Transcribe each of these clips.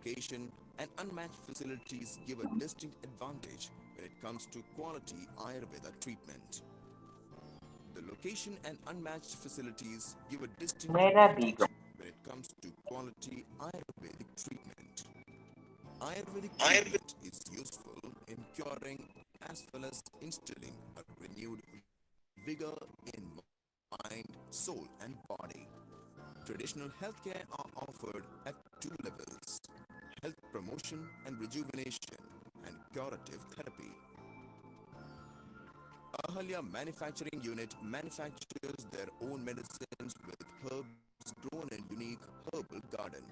location and unmatched facilities give a distinct advantage when it comes to quality Ayurveda treatment. The location and unmatched facilities give a distinct मेरा advantage बीगम when it comes to quality Ayurvedic treatment. Ayurvedic treatment is useful in curing as well as instilling a renewed vigor in mind, soul, and body. Traditional healthcare are offered at two levels: health promotion and rejuvenation, and curative therapy. Ahalia Manufacturing Unit manufactures their own medicines with herbs grown in unique herbal garden.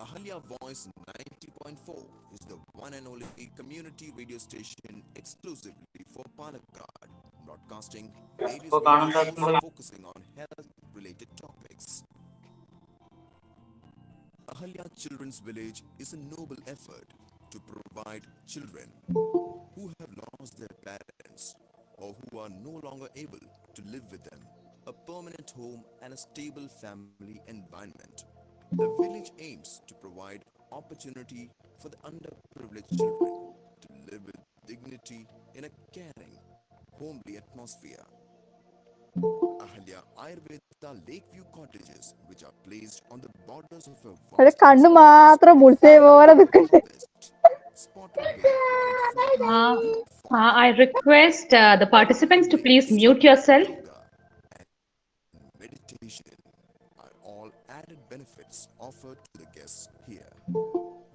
Ahalia Voice 90.4 is the one and only community radio station exclusively for Palakkad, broadcasting various इसको radio कानून shows शास्त्र focusing on health-related topics. Ahalia Children's Village is a noble effort to provide children who have lost their parents or who are no longer able to live with them a permanent home and a stable family environment. The village aims to provide opportunity for the underprivileged children to live with dignity in a caring, homely atmosphere. Ahalia Ayurveda Lakeview cottages, which are placed on the borders of a അത് vast കണ്ണു expanse മാത്രം of മുടിച്ചേ fertile പോലെ നിൽക്കുന്നുണ്ട്. harvest, spotted with mindful root form, I request the participants to please lakes, mute yourself. yoga, and meditation are all added benefits offered to the guests here.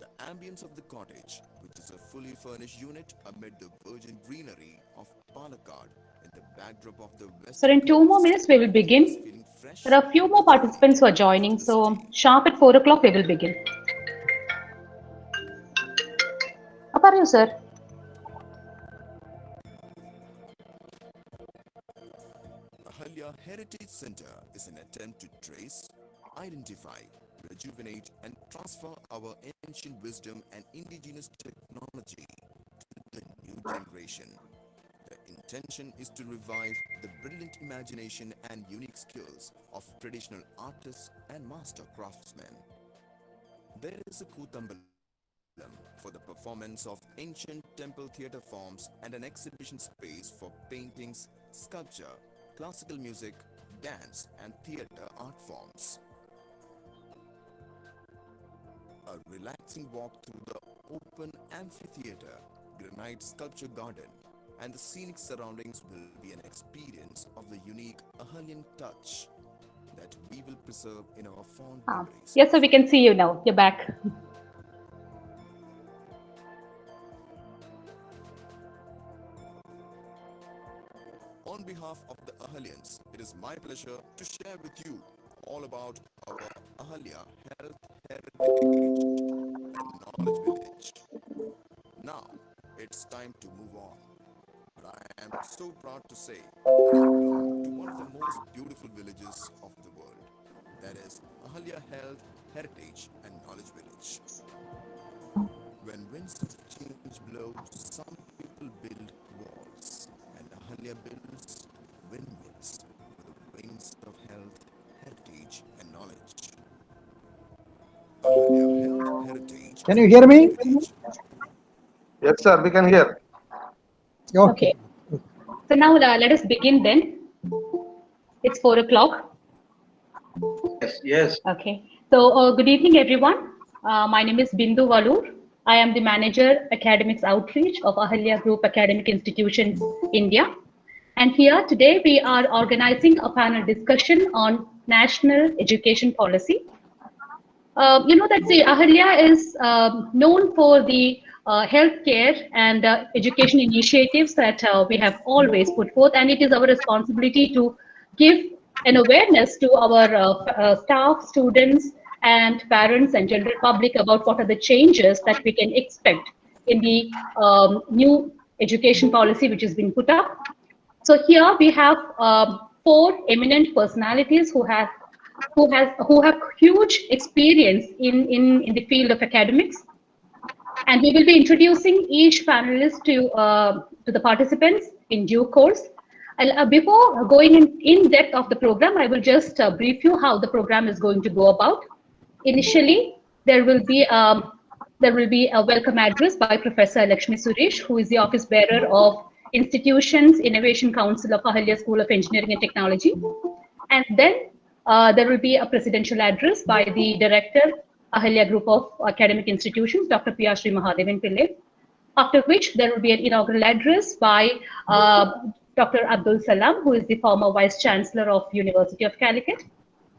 The ambience of the cottage, which is a fully furnished unit amid the virgin greenery of Palakkad in the backdrop of the So Western in 2 more Ghats, minutes, we will leaves us begin. feeling fresh There are a few and more rejuvenated participants who are after joining. the So stay. sharp at 4 o'clock, we will begin. How are you, sir? Ahalia Heritage Center is an attempt to trace, identify, rejuvenate, and transfer our ancient wisdom and indigenous technology to the new generation. The intention is to revive the brilliant imagination and unique skills of traditional artists and master craftsmen. There is a Kutambalam for the performance of ancient temple theatre forms and an exhibition space for paintings, sculpture, classical music, dance, and theatre art forms. A relaxing walk through the open amphitheatre, granite sculpture garden, and the scenic surroundings will be an experience of the unique Ahalian touch that we will preserve in our fond memories. Yes, sir, we can see you now. You're back. On behalf of the Ahalians, it is my pleasure to share with you all about our Ahalia Health Heritage and Knowledge Village. Now, it's time to move on. But I am so proud to say that I belong to one of the most beautiful villages of the world. That is Ahalia Health Heritage and Knowledge Village. When winds of change blow, some people build walls, and Ahalia builds windmills with the wings of health, heritage, and knowledge. Ahalia Health Heritage Can you and hear me? Knowledge Village. Yes, sir, we can hear. Okay. So now let us begin then. It's 4 o'clock. Yes. Okay. So good evening, everyone. My name is Bindu Valur. I am the Manager Academics Outreach of Ahalia Group Academic Institutions, India. And here today we are organizing a panel discussion on national education policy. You know that the Ahalia is known for the healthcare and education initiatives that we have always put forth, and it is our responsibility to give an awareness to our staff, students, and parents and general public about what are the changes that we can expect in the new education policy which has been put up. So here we have 4 eminent personalities who have who have huge experience in the field of academics. And we will be introducing each panelist to the participants in due course. Before going in depth of the program, I will just brief you how the program is going to go about. Initially, there will be a welcome address by Professor Lakshmi Suresh, who is the office bearer of Institutions Innovation Council of Ahalia School of Engineering and Technology. And then there will be a presidential address by the director, Ahalia Group of Academic Institutions, Dr. Sreemahadevan Pillai. After which there will be an inaugural address by Dr. Abdul Salam, who is the former Vice Chancellor of University of Calicut.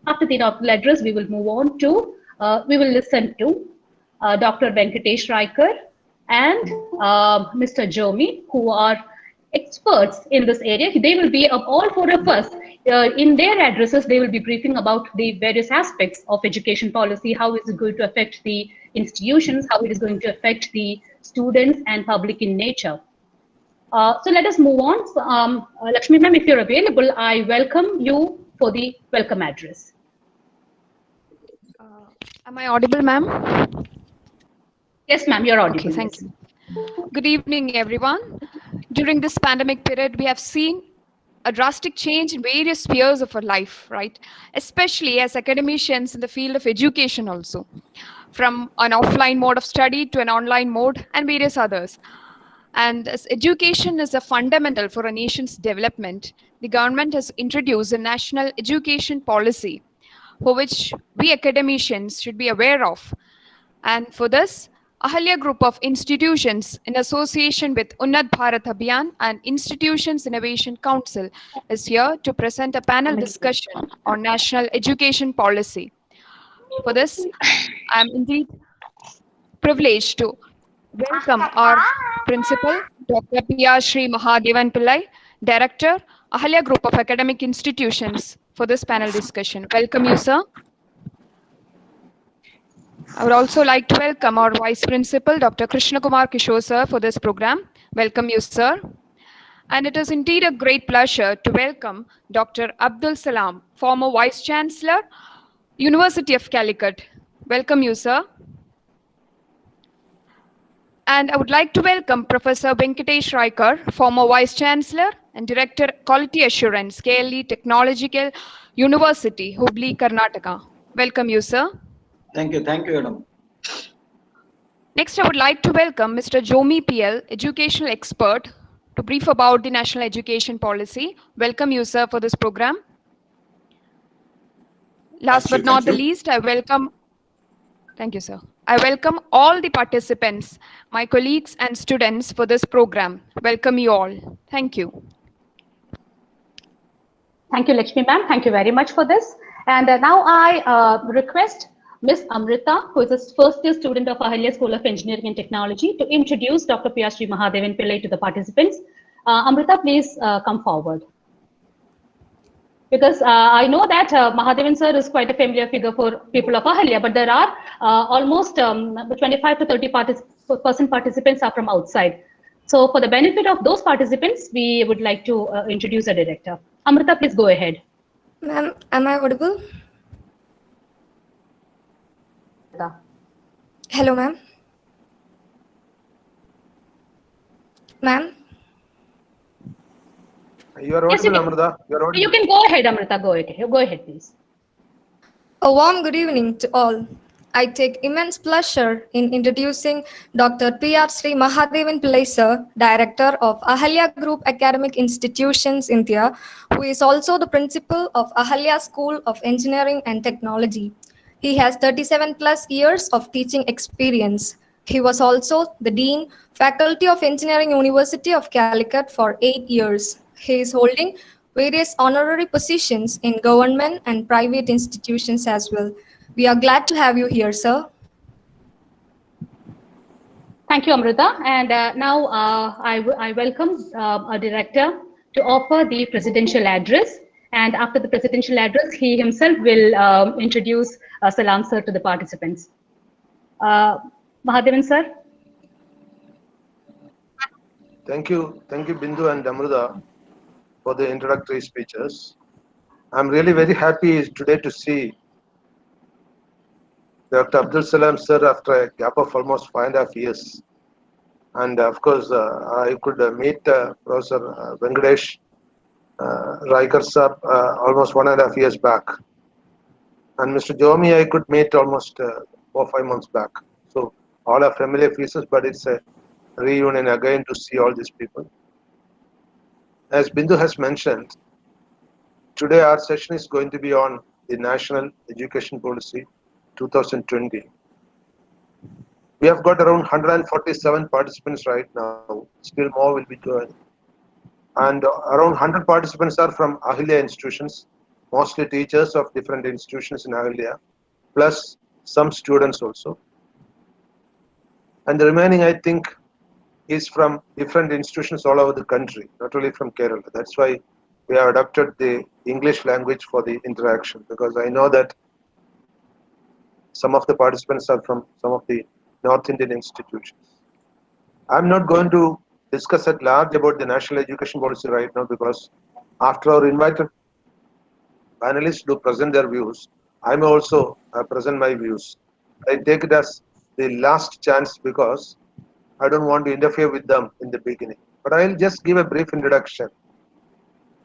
After the inaugural address, we will move on to, we will listen to Dr. Venkatesh Raikar and Mr. Jomy, who are experts in this area. They will be, of all four of us, in their addresses, they will be briefing about the various aspects of education policy, how is it going to affect the institutions, how it is going to affect the students and public in nature. So let us move on. So, Lakshmi ma'am, if you're available, I welcome you for the welcome address. Am I audible, ma'am? Yes, ma'am, you're audible. Okay, thank you. Good evening, everyone. During this pandemic period, we have seen a drastic change in various spheres of our life, right? Especially as academicians in the field of education also, from an offline mode of study to an online mode and various others. And as education is a fundamental for a nation's development, the government has introduced a national education policy for which we academicians should be aware of. And for this, Ahalia Group of Institutions, in association with Unnat Bharat Abhiyan and Institutions Innovation Council, is here to present a panel discussion on national education policy. For this, I am indeed privileged to welcome our principal, Dr. Sreemahadevan Pillai, Director, Ahalia Group of Academic Institutions, for this panel discussion. Welcome you, sir. I would also like to welcome our Vice Principal, Dr. Krishna Kumar Kishore, sir, for this program. Welcome you, sir. And it is indeed a great pleasure to welcome Dr. Abdul Salam, former Vice Chancellor, University of Calicut. Welcome you, sir. And I would like to welcome Professor Venkatesh Raikar, former Vice Chancellor and Director Quality Assurance, KLE Technological University, Hubli, Karnataka. Welcome you, sir. Thank you, madam. Next, I would like to welcome Mr. Jomy PL, educational expert, to brief about the national education policy. Welcome you, sir, for this program. Last but not the least, I welcome, thank you, sir. I welcome all the participants, my colleagues and students for this program. Welcome you all. Thank you. Thank you, Lakshmi ma'am. Thank you very much for this. And now I request Ms. Amrita, who is a first-year student of Ahalia School of Engineering and Technology, to introduce Dr. Sreemahadevan Pillai to the participants. Amrita, please come forward. Because I know that Mahadevan sir is quite a familiar figure for people of Ahalia, but there are almost 25 to 30% participants are from outside. So for the benefit of those participants, we would like to introduce a director. Amrita, please go ahead. Ma'am, am I audible? Hello, ma'am. Ma'am? You are audible, Amrita. You are audible. You can go ahead, Amrita. Go ahead, please. A warm good evening to all. I take immense pleasure in introducing Dr. Sreemahadevan Pillai, sir, Director of Ahalia Group Academic Institutions, India, who is also the principal of Ahalia School of Engineering and Technology. He has 37 plus years of teaching experience. He was also the Dean, Faculty of Engineering, University of Calicut for 8 years. He is holding various honorary positions in government and private institutions as well. We are glad to have you here, sir. Thank you, Amrita. And now I welcome our director to offer the presidential address. And after the presidential address, he himself will introduce Salam sir to the participants. Mahadevan sir. Thank you, Bindu and Amrita for the introductory speeches. I'm really very happy today to see Dr. Abdul Salam sir after a gap of almost 5.5 years. And of course, I could meet Professor Venkatesh, Raikar sir almost 1.5 years back. And Mr. Jomy, I could meet almost 4 or 5 months back. So all are familiar faces, but it's a reunion again to see all these people. As Bindu has mentioned, today our session is going to be on the National Education Policy 2020. We have got around 147 participants right now. Still more will be joining. And around 100 participants are from Ahalia institutions, mostly teachers of different institutions in Ahalia, plus some students also. And the remaining, I think, is from different institutions all over the country, not only from Kerala. That's why we have adopted the English language for the interaction, because I know that some of the participants are from some of the North Indian institutions. I'm not going to discuss at large about the national education policy right now, because after our invited panelists do present their views, I may also present my views. I take it as the last chance because I don't want to interfere with them in the beginning. But I'll just give a brief introduction.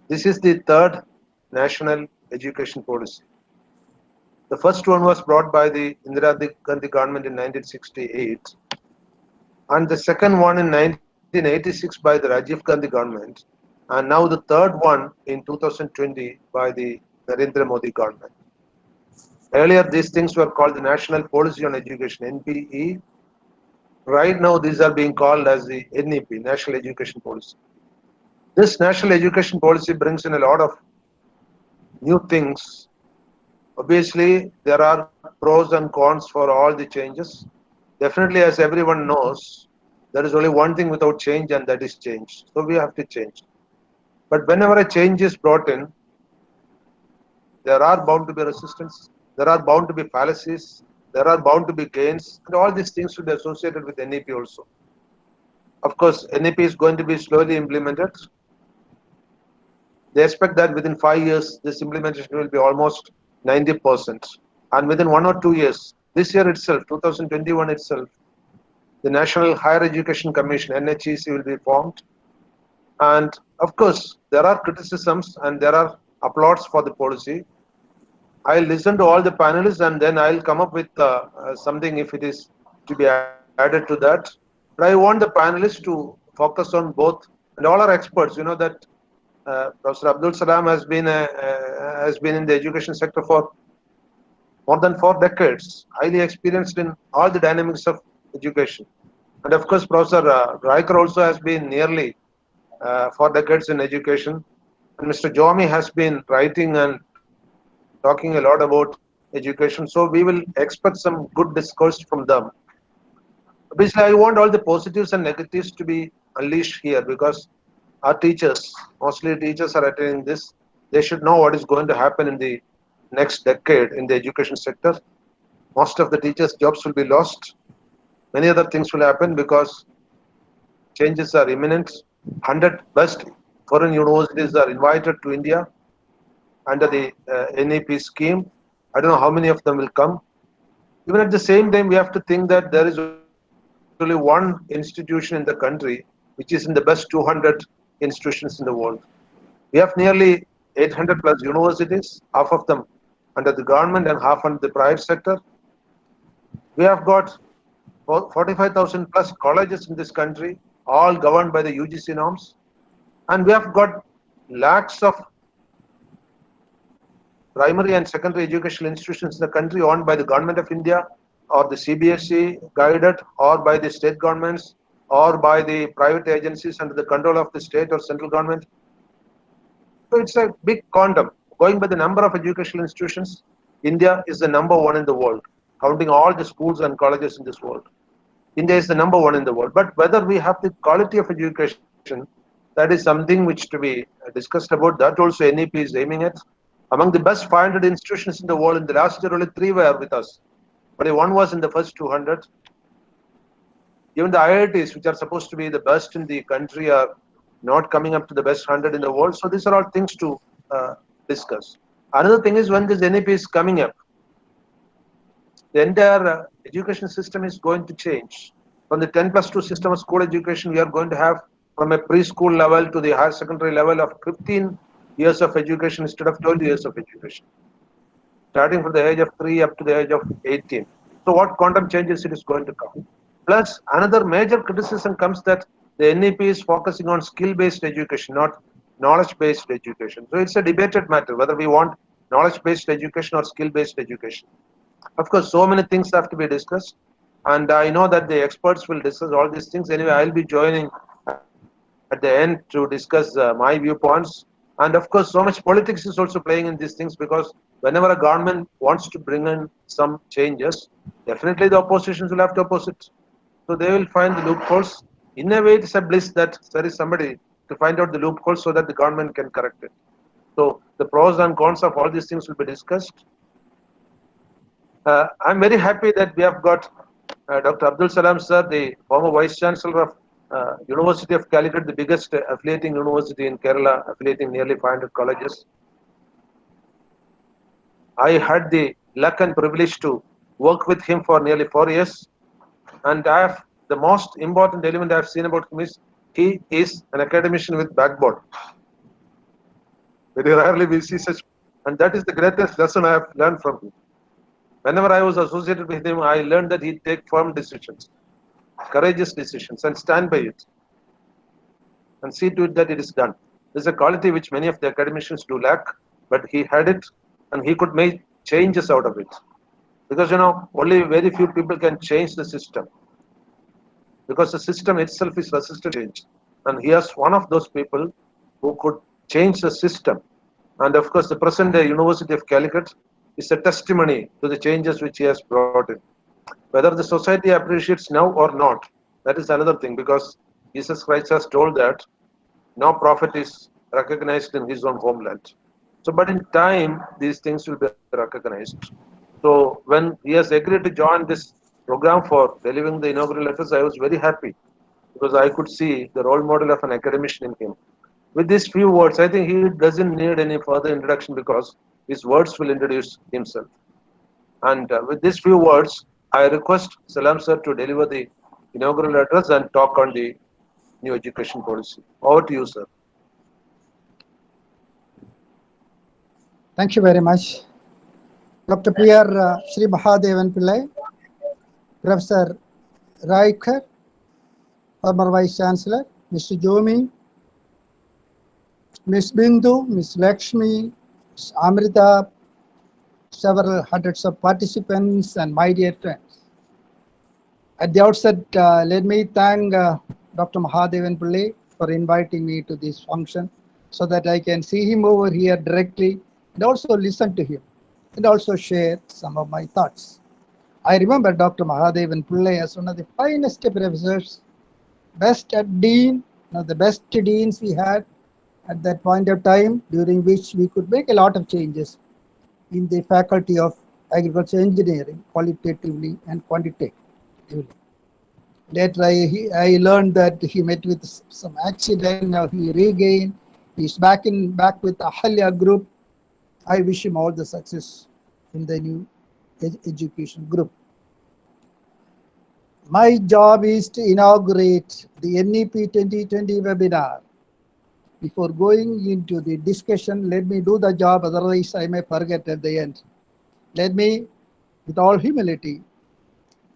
This is the third national education policy. The first one was brought by the Indira Gandhi government in 1968, and the second one in 1986 by the Rajiv Gandhi government, and now the third one in 2020 by the Narendra Modi government. Earlier, these things were called the National Policy on Education, NPE. Right now, these are being called as the NEP, National Education Policy. This National Education Policy brings in a lot of new things. Obviously, there are pros and cons for all the changes. Definitely, as everyone knows, there is only one thing without change, and that is change. So we have to change. But whenever a change is brought in, there are bound to be resistance, there are bound to be fallacies, there are bound to be gains, and all these things should be associated with NEP also. Of course, NEP is going to be slowly implemented. They expect that within 5 years, this implementation will be almost 90%. And within 1 or 2 years, this year itself, 2021 itself, the National Higher Education Commission, NHEC, will be formed. And of course, there are criticisms and there are applauds for the policy. I'll listen to all the panelists and then I'll come up with something if it is to be added to that. But I want the panelists to focus on both, and all our experts. You know that Professor Abdul Salam has been in the education sector for more than 4 decades, highly experienced in all the dynamics of education. And of course, Professor Raikar also has been nearly 4 decades in education. And Mr. Jomy has been writing and talking a lot about education. So we will expect some good discourse from them. Obviously, I want all the positives and negatives to be unleashed here, because our teachers, mostly teachers, are attending this. They should know what is going to happen in the next decade in the education sector. Most of the teachers' jobs will be lost. Many other things will happen because changes are imminent. 100 best foreign universities are invited to India under the NEP scheme. I don't know how many of them will come. Even at the same time, we have to think that there is only one institution in the country which is in the best 200 institutions in the world. We have nearly 800 plus universities, half of them under the government and half under the private sector. We have got 45,000 plus colleges in this country, all governed by the UGC norms. And we have got lakhs of primary and secondary educational institutions in the country owned by the government of India, or the CBSE guided, or by the state governments, or by the private agencies under the control of the state or central government. So it's a big quantum. Going by the number of educational institutions, India is the number 1 in the world, counting all the schools and colleges in this world. India is the number 1 in the world. But whether we have the quality of education, that is something which to be discussed about. That also NEP is aiming at. Among the best 500 institutions in the world, in the last year only 3 were with us. Only 1 was in the first 200. Even the IITs, which are supposed to be the best in the country, are not coming up to the best 100 in the world. So these are all things to discuss. Another thing is when this NEP is coming up, the entire education system is going to change. From the 10+2 system of school education, we are going to have from a preschool level to the higher secondary level of 15 years of education instead of 12 years of education, starting from the age of 3 up to the age of 18. So what quantum changes it is going to come? Plus, another major criticism comes that the NEP is focusing on skill-based education, not knowledge-based education. So it's a debated matter whether we want knowledge-based education or skill-based education. Of course, so many things have to be discussed, and I know that the experts will discuss all these things. Anyway, I'll be joining at the end to discuss my viewpoints. And of course, so much politics is also playing in these things, because whenever a government wants to bring in some changes, definitely the oppositions will have to oppose it. So they will find the loopholes. In a way, it's a bliss that there is somebody to find out the loopholes so that the government can correct it. So the pros and cons of all these things will be discussed. I'm very happy that we have got Dr. Abdul Salam sir, the former Vice Chancellor of University of Calicut, the biggest affiliating university in Kerala, affiliating nearly 500 colleges. I had the luck and privilege to work with him for nearly 4 years, and the most important element I have seen about him is he is an academician with backbone. Very rarely we see such, and that is the greatest lesson I have learned from him. Whenever I was associated with him, I learned that he'd take firm decisions, courageous decisions, and stand by it, and see to it that it is done. This is a quality which many of the academicians do lack, but he had it, and he could make changes out of it. Because only very few people can change the system, because the system itself is resistant to change, and he is one of those people who could change the system. And of course, the present University of Calicut is a testimony to the changes which he has brought in. Whether the society appreciates now or not, that is another thing, because Jesus Christ has told that no prophet is recognized in his own homeland. So, but in time, these things will be recognized. So, when he has agreed to join this program for delivering the inaugural letters, I was very happy, because I could see the role model of an academician in him. With these few words, I think he doesn't need any further introduction, because his words will introduce himself. And with these few words, I request Salam sir to deliver the inaugural address and talk on the new education policy. Over to you, sir. Thank you very much. Dr. P.R. Sreemahadevan Pillai, Professor Raikar, former Vice Chancellor, Mr. Jomy, Ms. Bindu, Ms. Lakshmi, Ms. Amrita, several hundreds of participants, and my dear friends. At the outset, let me thank Dr. Mahadevan Pillai for inviting me to this function, so that I can see him over here directly and also listen to him and also share some of my thoughts. I remember Dr. Mahadevan Pillai as one of the finest professors, best at dean, one of the best deans we had at that point of time, during which we could make a lot of changes in the faculty of agriculture engineering, qualitatively and quantitatively. Later, I learned that he met with some accident. Now he regained. He's back with Ahalia group. I wish him all the success in the new education group. My job is to inaugurate the NEP 2020 webinar. Before going into the discussion, let me do the job, otherwise I may forget at the end. Let me, with all humility,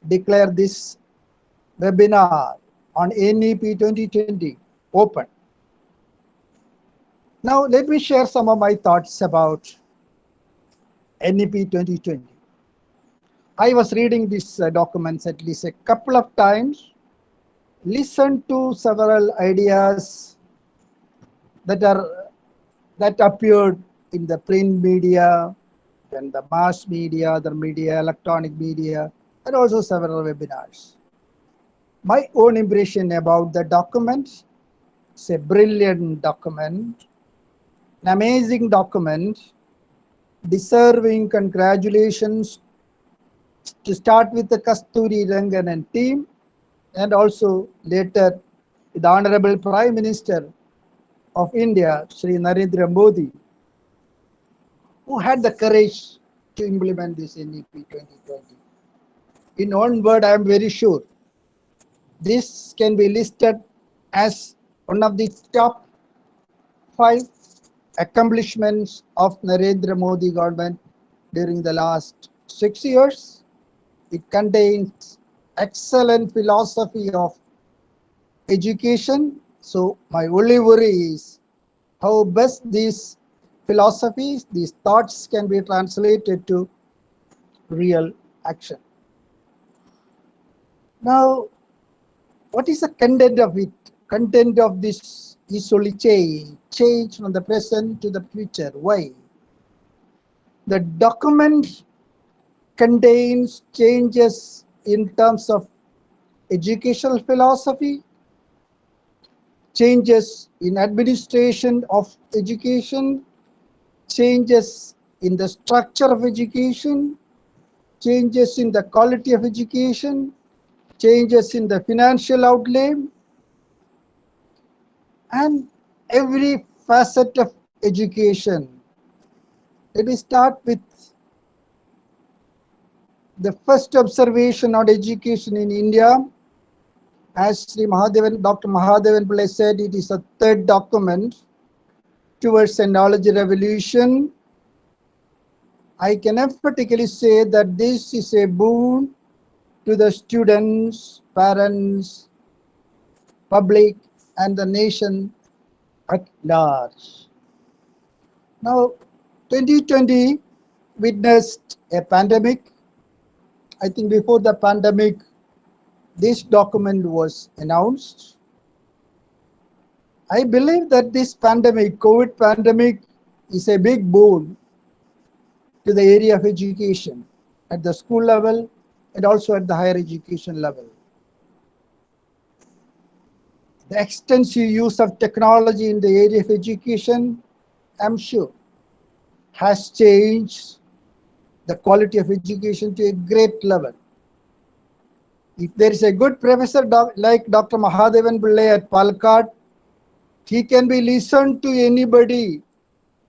declare this webinar on NEP 2020 open. Now, let me share some of my thoughts about NEP 2020. I was reading these documents at least a couple of times, listened to several ideas that appeared in the print media and the mass media, other media, electronic media, and also several webinars. My own impression about the document, it's a brilliant document, an amazing document, deserving congratulations to start with the Kasturi Rangan and team, and also later the Honorable Prime Minister of India, Shri Narendra Modi, who had the courage to implement this NEP 2020. In one word, I am very sure this can be listed as one of the top 5 accomplishments of Narendra Modi government during the last 6 years. It contains excellent philosophy of education. So my only worry is how best these philosophies, these thoughts can be translated to real action. Now, what is the content of it? Content of this is only change from the present to the future. Why? The document contains changes in terms of educational philosophy, changes in administration of education, changes in the structure of education, changes in the quality of education, changes in the financial outlay, and every facet of education. Let me start with the first observation on education in India. As Dr. Mahadevan Pillai said, it is a third document towards a knowledge revolution. I can emphatically say that this is a boon to the students, parents, public, and the nation at large. Now, 2020 witnessed a pandemic. I think before the pandemic, this document was announced. I believe that this pandemic, COVID pandemic, is a big boon to the area of education at the school level and also at the higher education level. The extensive use of technology in the area of education, I'm sure, has changed the quality of education to a great level. If there is a good professor like Dr. Mahadevan Pillai at Calicut, he can be listened to anybody,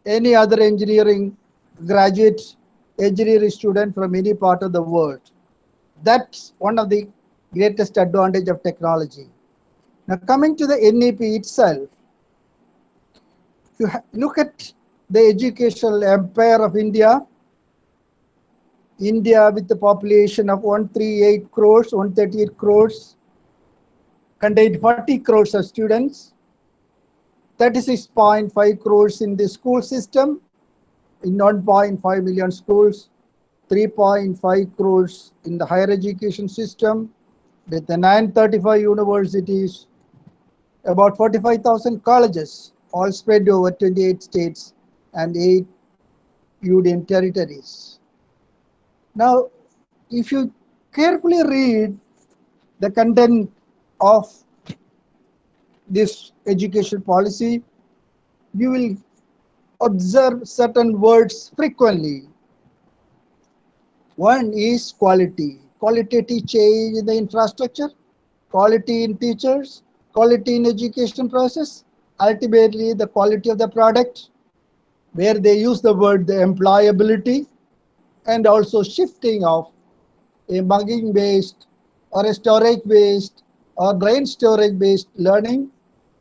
any other engineering graduate, engineering student from any part of the world. That's one of the greatest advantage of technology. Now coming to the NEP itself, if you look at the educational empire of India, India with the population of 138 crores, 138 crores, contained 40 crores of students, 36.5 crores in the school system, in 1.5 million schools, 3.5 crores in the higher education system, with the 935 universities, about 45,000 colleges, all spread over 28 states and 8 union territories. Now, if you carefully read the content of this education policy, you will observe certain words frequently. One is quality, qualitative change in the infrastructure, quality in teachers, quality in education process, ultimately the quality of the product, where they use the word the employability, and also shifting of a mugging based or a storage based or brain storage based learning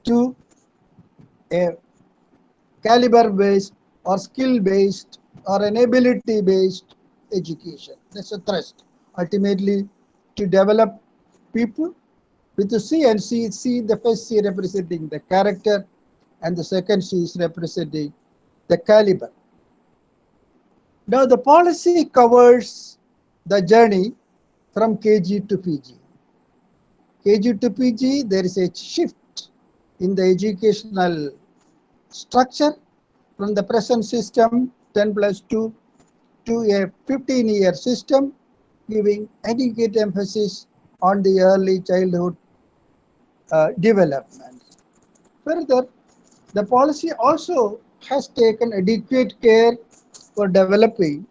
to a caliber based or skill based or an ability based education. That's a thrust. Ultimately, to develop people with the C and C, the first C representing the character and the second C is representing the caliber. Now the policy covers the journey from KG to PG. KG to PG, there is a shift in the educational structure from the present system 10+2 to a 15-year system, giving adequate emphasis on the early childhood development. Further, the policy also has taken adequate care for developing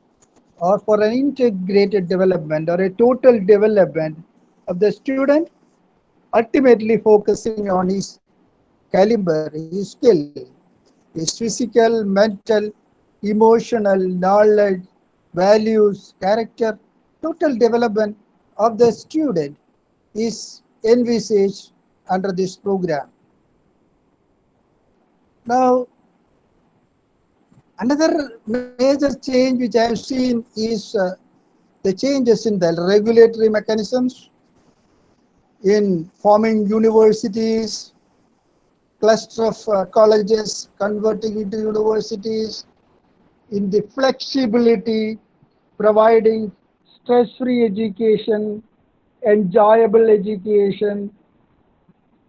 or for an integrated development or a total development of the student, ultimately focusing on his caliber, his skill, his physical, mental, emotional, knowledge, values, character, total development of the student is envisaged under this program. Now, another major change which I have seen is the changes in the regulatory mechanisms, in forming universities, cluster of colleges converting into universities, in the flexibility, providing stress-free education, enjoyable education,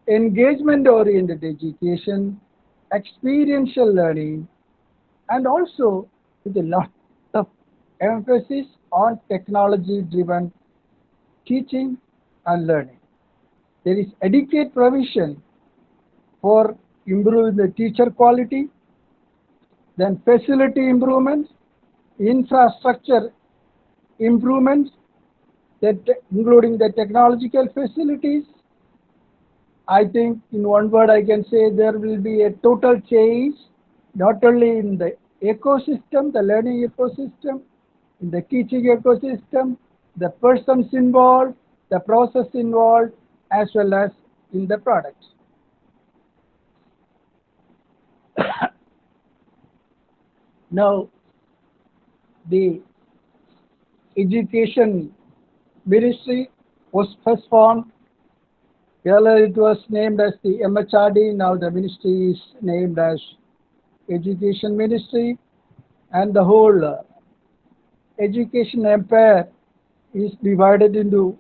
engagement-oriented education, experiential learning, and also with a lot of emphasis on technology-driven teaching and learning. There is adequate provision for improving the teacher quality, then facility improvements, infrastructure improvements, including the technological facilities. I think in one word I can say there will be a total change, not only in the ecosystem, the learning ecosystem, in the teaching ecosystem, the persons involved, the process involved, as well as in the products. Now, the Education Ministry was first formed. Earlier it was named as the MHRD, now the ministry is named as Education Ministry, and the whole education empire is divided into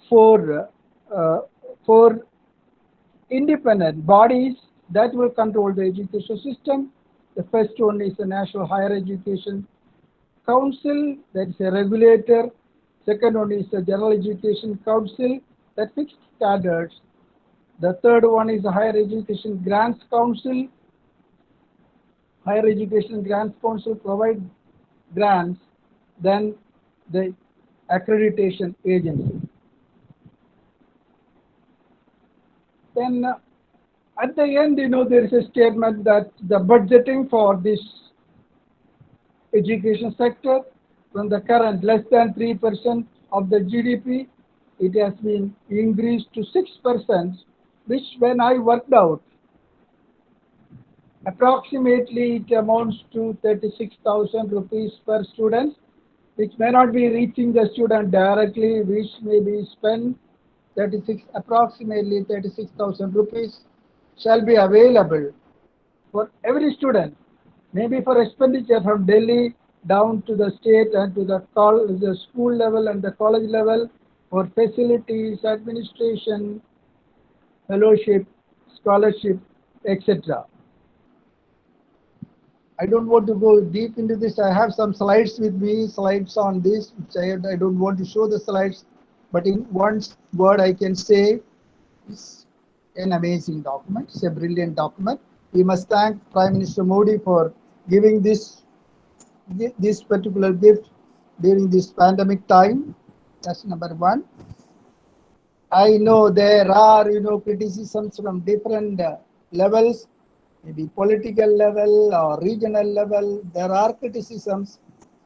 four independent bodies that will control the education system. The first one is the National Higher Education Council, that is a regulator. Second one is the General Education Council that fixes standards. The third one is the Higher Education Grants Council. Higher Education Grants Council provides grants. Then the accreditation agency. Then at the end, there is a statement that the budgeting for this education sector from the current less than 3% of the GDP, it has been increased to 6%, which when I worked out, approximately it amounts to 36,000 rupees per student, which may not be reaching the student directly, which may be spent approximately 36,000 rupees shall be available for every student, maybe for expenditure from Delhi down to the state and to the school level and the college level, for facilities, administration, fellowship, scholarship, etc. I don't want to go deep into this. I have some slides with me, slides on this, which I don't want to show the slides, but in one word I can say it's an amazing document. It's a brilliant document. We must thank Prime Minister Modi for giving this particular gift during this pandemic time. That's number one. I know there are criticisms from different levels, maybe political level or regional level. There are criticisms,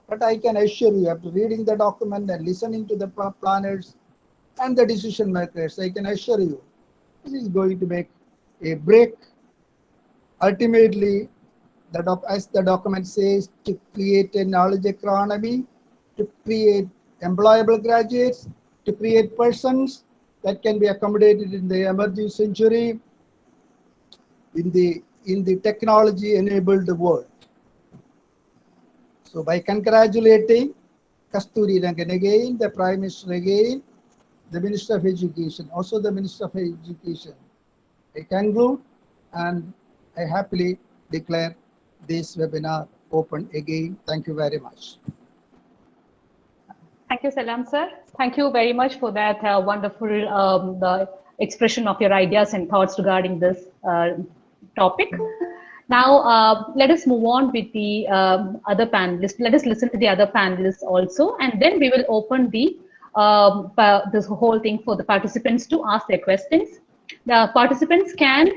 but I can assure you, after reading the document and listening to the planners and the decision makers, I can assure you this is going to make a break. Ultimately, as the document says, to create a knowledge economy, to create employable graduates, to create persons that can be accommodated in the emerging century, in the technology-enabled world. So by congratulating Kasturi Rangan again, the Prime Minister again, the Minister of Education, also the Minister of Education, I conclude and I happily declare this webinar open again. Thank you very much. Thank you, Salam sir. Thank you very much for that wonderful the expression of your ideas and thoughts regarding this topic. Now, let us move on with the other panelists. Let us listen to the other panelists also, and then we will open the this whole thing for the participants to ask their questions. The participants can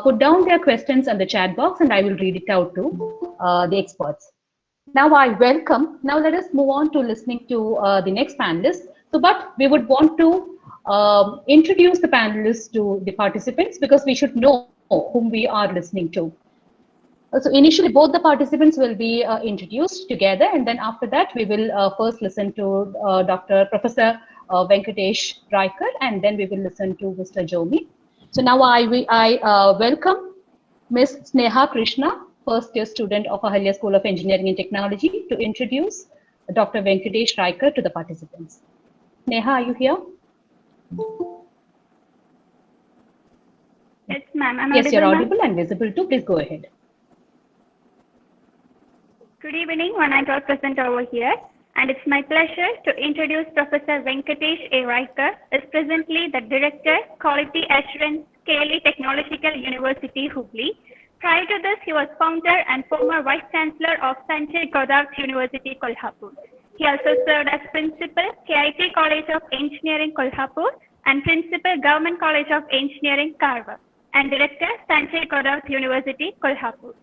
put down their questions in the chat box and I will read it out to the experts. Now now let us move on to listening to the next panelist. So, but we would want to introduce the panelists to the participants because we should know whom we are listening to. So initially, both the participants will be introduced together, and then after that, we will first listen to Professor Venkatesh Raikar, and then we will listen to Mr. Jomy. So now I welcome Ms. Sneha Krishna, first year student of Ahalia School of Engineering and Technology, to introduce Dr. Venkatesh Raikar to the participants. Sneha, are you here? Yes, ma'am. Yes, you're audible and visible too. Please go ahead. Good evening, one and all present over here. And it's my pleasure to introduce Professor Venkatesh A. Raikar, is presently the Director, Quality Assurance, Scali Technological University, Hubli. Prior to this, he was founder and former Vice Chancellor of Govt University, Kolhapur. He also served as Principal, KIT College of Engineering, Kolhapur, and Principal, Government College of Engineering, Karwar, and Director, Govt University, Kolhapur.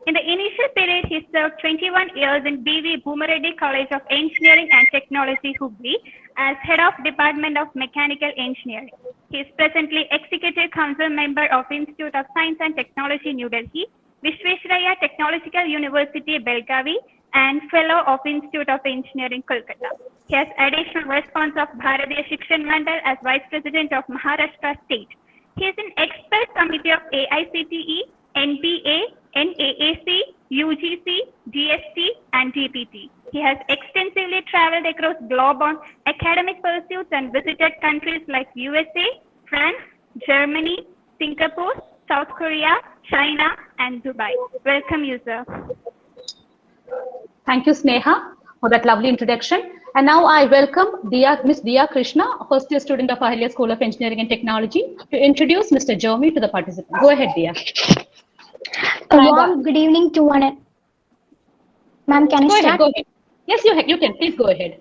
In the initial period, he served 21 years in B.V. Boomereddy College of Engineering and Technology, Hubli, as Head of Department of Mechanical Engineering. He is presently Executive Council Member of Institute of Science and Technology, New Delhi, Visvesvaraya Technological University, Belgavi, and Fellow of Institute of Engineering, Kolkata. He has additional response of Bharatiya Shikshan Mandal as Vice President of Maharashtra State. He is an expert committee of AICTE, NBA, NAAC, UGC, DST, and DPT. He has extensively traveled across globe on academic pursuits and visited countries like USA, France, Germany, Singapore, South Korea, China, and Dubai. Welcome, you, sir. Thank you, Sneha, for that lovely introduction. And now I welcome Ms. Diya Krishna, first year student of Ahalia School of Engineering and Technology, to introduce Mr. Jomy to the participants. Go ahead, Diya. A warm good evening to one and ma'am, can I start? Go ahead. Yes, you can. Please go ahead.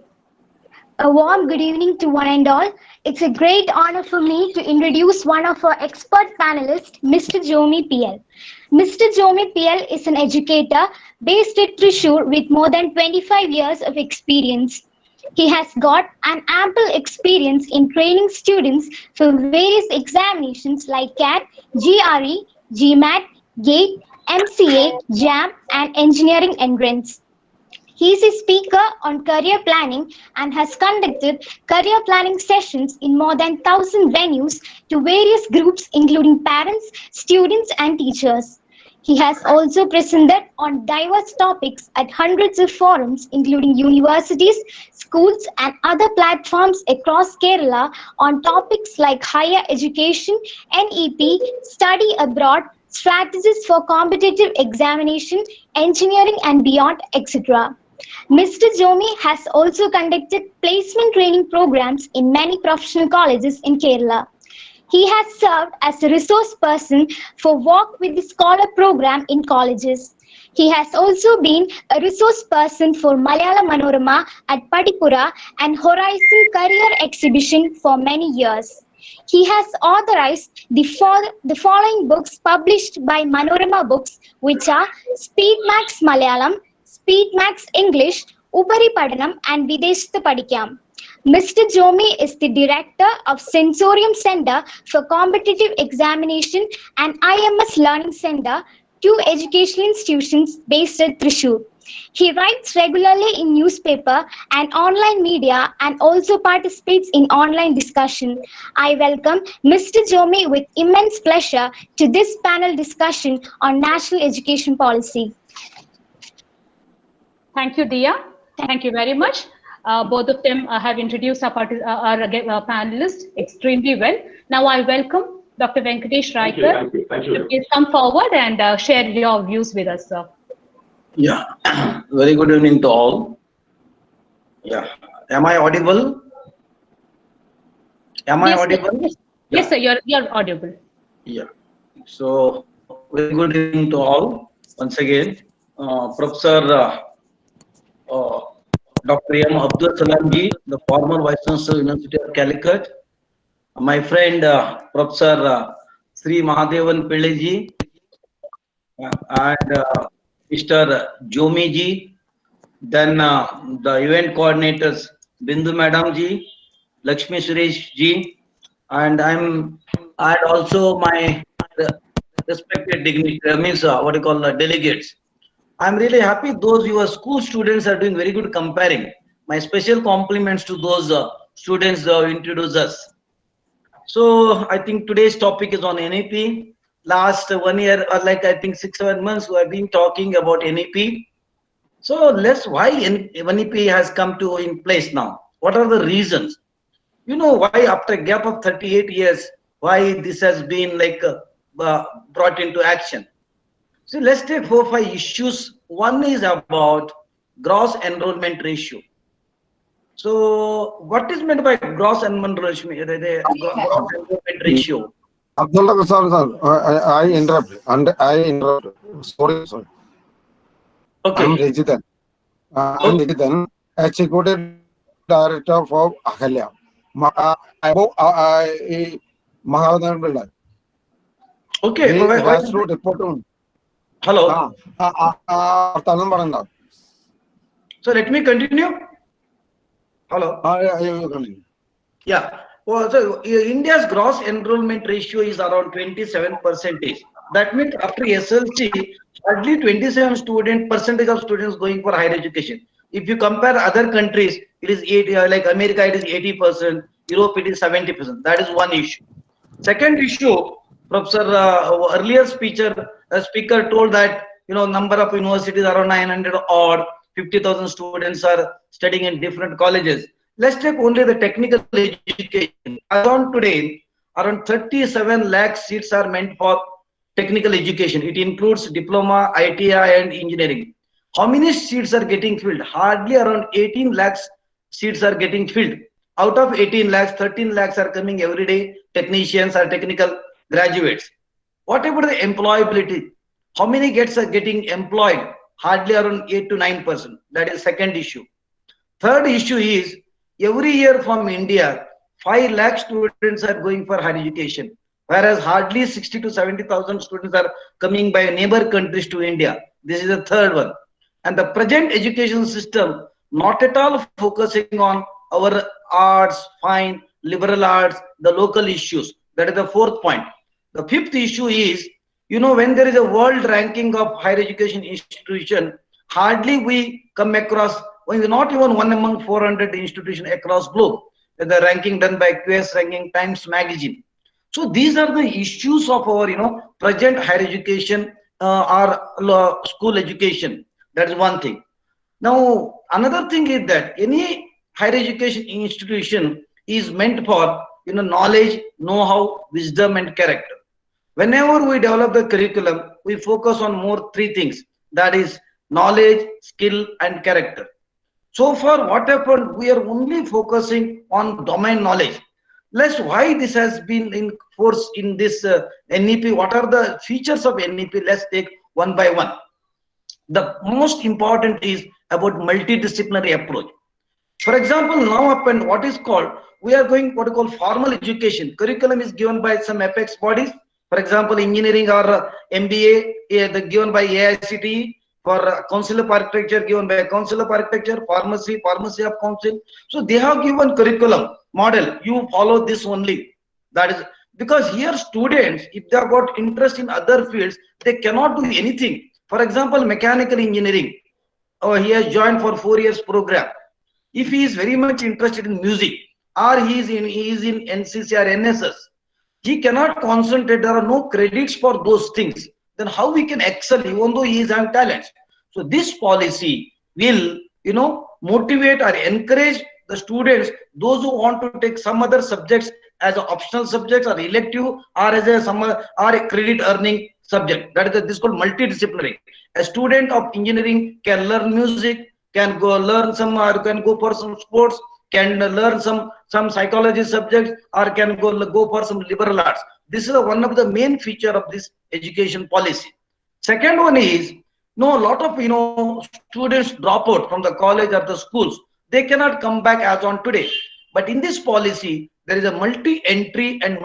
A warm good evening to one and all. It's a great honor for me to introduce one of our expert panelists, Mr. Jomy PL. Mr. Jomy PL is an educator based at Thrissur with more than 25 years of experience. He has got an ample experience in training students for various examinations like CAT, GRE, GMAT, GATE, MCA, JAM, and Engineering Entrance. He is a speaker on career planning and has conducted career planning sessions in more than 1,000 venues to various groups including parents, students, and teachers. He has also presented on diverse topics at hundreds of forums including universities, schools, and other platforms across Kerala on topics like higher education, NEP, study abroad, strategies for competitive examination, engineering and beyond, etc. Mr. Jomy has also conducted placement training programs in many professional colleges in Kerala. He has served as a resource person for Walk with the Scholar program in colleges. He has also been a resource person for Malayalam Manorama at Padipura and Horizon Career Exhibition for many years. He has authorized the following books published by Manorama Books, which are Speedmax Malayalam, Speedmax English, Upari Padanam, and Videshta Padikam. Mr. Jomy is the Director of Sensorium Center for Competitive Examination and IMS Learning Center, two educational institutions based at Thrissur. He writes regularly in newspaper and online media and also participates in online discussion. I welcome Mr. Jomy with immense pleasure to this panel discussion on national education policy. Thank you, Diya. Thank you very much. Both of them have introduced our panelists extremely well. Now I welcome Dr. Venkatesh Raikar. Thank you. Please come forward and share your views with us, sir. Yeah, very good evening to all. Yeah, am I audible? Am I audible? Yes, yes, sir, you're audible. Yeah, so very good evening to all. Once again, Professor Dr. M. Abdul Salamji, the former Vice Chancellor, University of Calicut. My friend Professor Sreemahadevan Pillai and Mr. Jomy ji. Then the event coordinators Bindu Madam ji, Lakshmi Suresh ji, and also my respected dignitary, means what you call delegates. I'm really happy those your school students are doing very good comparing. My special compliments to those students who introduced us. So I think today's topic is on NEP. Last 1 year, or like I think 6-7 months, we have been talking about NEP. So why NEP has come to in place now? What are the reasons? You know why after a gap of 38 years, why this has been like brought into action? So let's take 4-5 issues. One is about gross enrollment ratio. So what is meant by gross enrollment ratio? Abdul, sorry. I interrupt. I interrupt. Sorry. Okay. I'm Rejitan. I'm Rejitan, Executive Director for Ahalia. Mahadan Pillai. Okay. He has to report on. Hello. So let me continue. Hello. Yeah. Well, so India's gross enrollment ratio is around 27%. That means after SLC, hardly 27% of students going for higher education. If you compare other countries, it is 80, like America, it is 80%, Europe, it is 70%. That is one issue. Second issue, Professor, earlier speaker told that, you know, number of universities around 900 odd, 50,000 students are studying in different colleges. Let's take only the technical education. As on today, around 37 lakh seats are meant for technical education. It includes diploma, ITI, and engineering. How many seats are getting filled? Hardly around 18 lakhs seats are getting filled. Out of 18 lakhs, 13 lakhs are coming every day, technicians or technical graduates. What about the employability? How many are getting employed? Hardly around 8 to 9%. That is second issue. Third issue is every year from India, 5 lakh students are going for higher education, whereas hardly 60 to 70,000 students are coming by neighbor countries to India. This is the third one. And the present education system not at all focusing on our arts, fine, liberal arts, the local issues. That is the fourth point. The fifth issue is, you know, when there is a world ranking of higher education institution, hardly we come across, when not even one among 400 institutions across globe. The ranking done by QS Ranking Times Magazine. So these are the issues of our, you know, present higher education or school education. That is one thing. Now, another thing is that any higher education institution is meant for, you know, knowledge, know-how, wisdom, and character. Whenever we develop the curriculum, we focus on more three things. That is knowledge, skill, and character. So far, what happened? We are only focusing on domain knowledge. Why this has been in force in this NEP? What are the features of NEP? Let's take one by one. The most important is about multidisciplinary approach. For example, now upon what is called, we are going what we call formal education. Curriculum is given by some apex bodies. For example, engineering or MBA given by AICTE. For Council of Architecture given by Council of Architecture, Pharmacy of Council. So they have given curriculum model. You follow this only. That is because here students, if they have got interest in other fields, they cannot do anything. For example, mechanical engineering. He has joined for 4 years program. If he is very much interested in music, or he is in NCC or NSS, he cannot concentrate. There are no credits for those things. Then how we can excel even though he is on talents? So this policy will, you know, motivate or encourage the students, those who want to take some other subjects as optional subjects or elective or as a credit earning subject. That is this is called multidisciplinary. A student of engineering can learn music, can go learn some, or can go for some sports, can learn some psychology subjects, or can go for some liberal arts. This is one of the main feature of this education policy. Second one is, no, a lot of, you know, students drop out from the college or the schools. They cannot come back as on today. But in this policy, there is a multi-entry and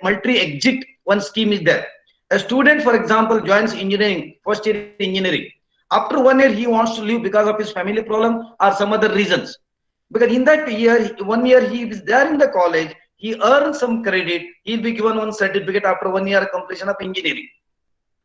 multi-exit one scheme is there. A student, for example, joins engineering, first year engineering. After 1 year, he wants to leave because of his family problem or some other reasons. Because in that year, 1 year he is there in the college, he earns some credit, he'll be given one certificate after 1 year completion of engineering.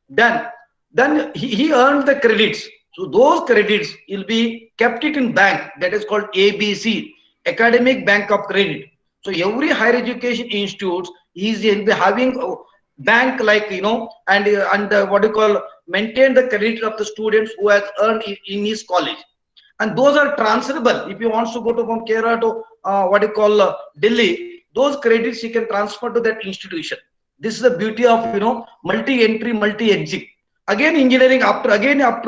Then he earned the credits. So those credits will be kept it in bank, that is called ABC, Academic Bank of Credit. So every higher education institute will be having a bank, like, and what you call, maintain the credit of the students who has earned in his college. And those are transferable. If you want to go to from Kerala to what you call Delhi, those credits you can transfer to that institution. This is the beauty of multi-entry, multi-exit. Again, engineering, after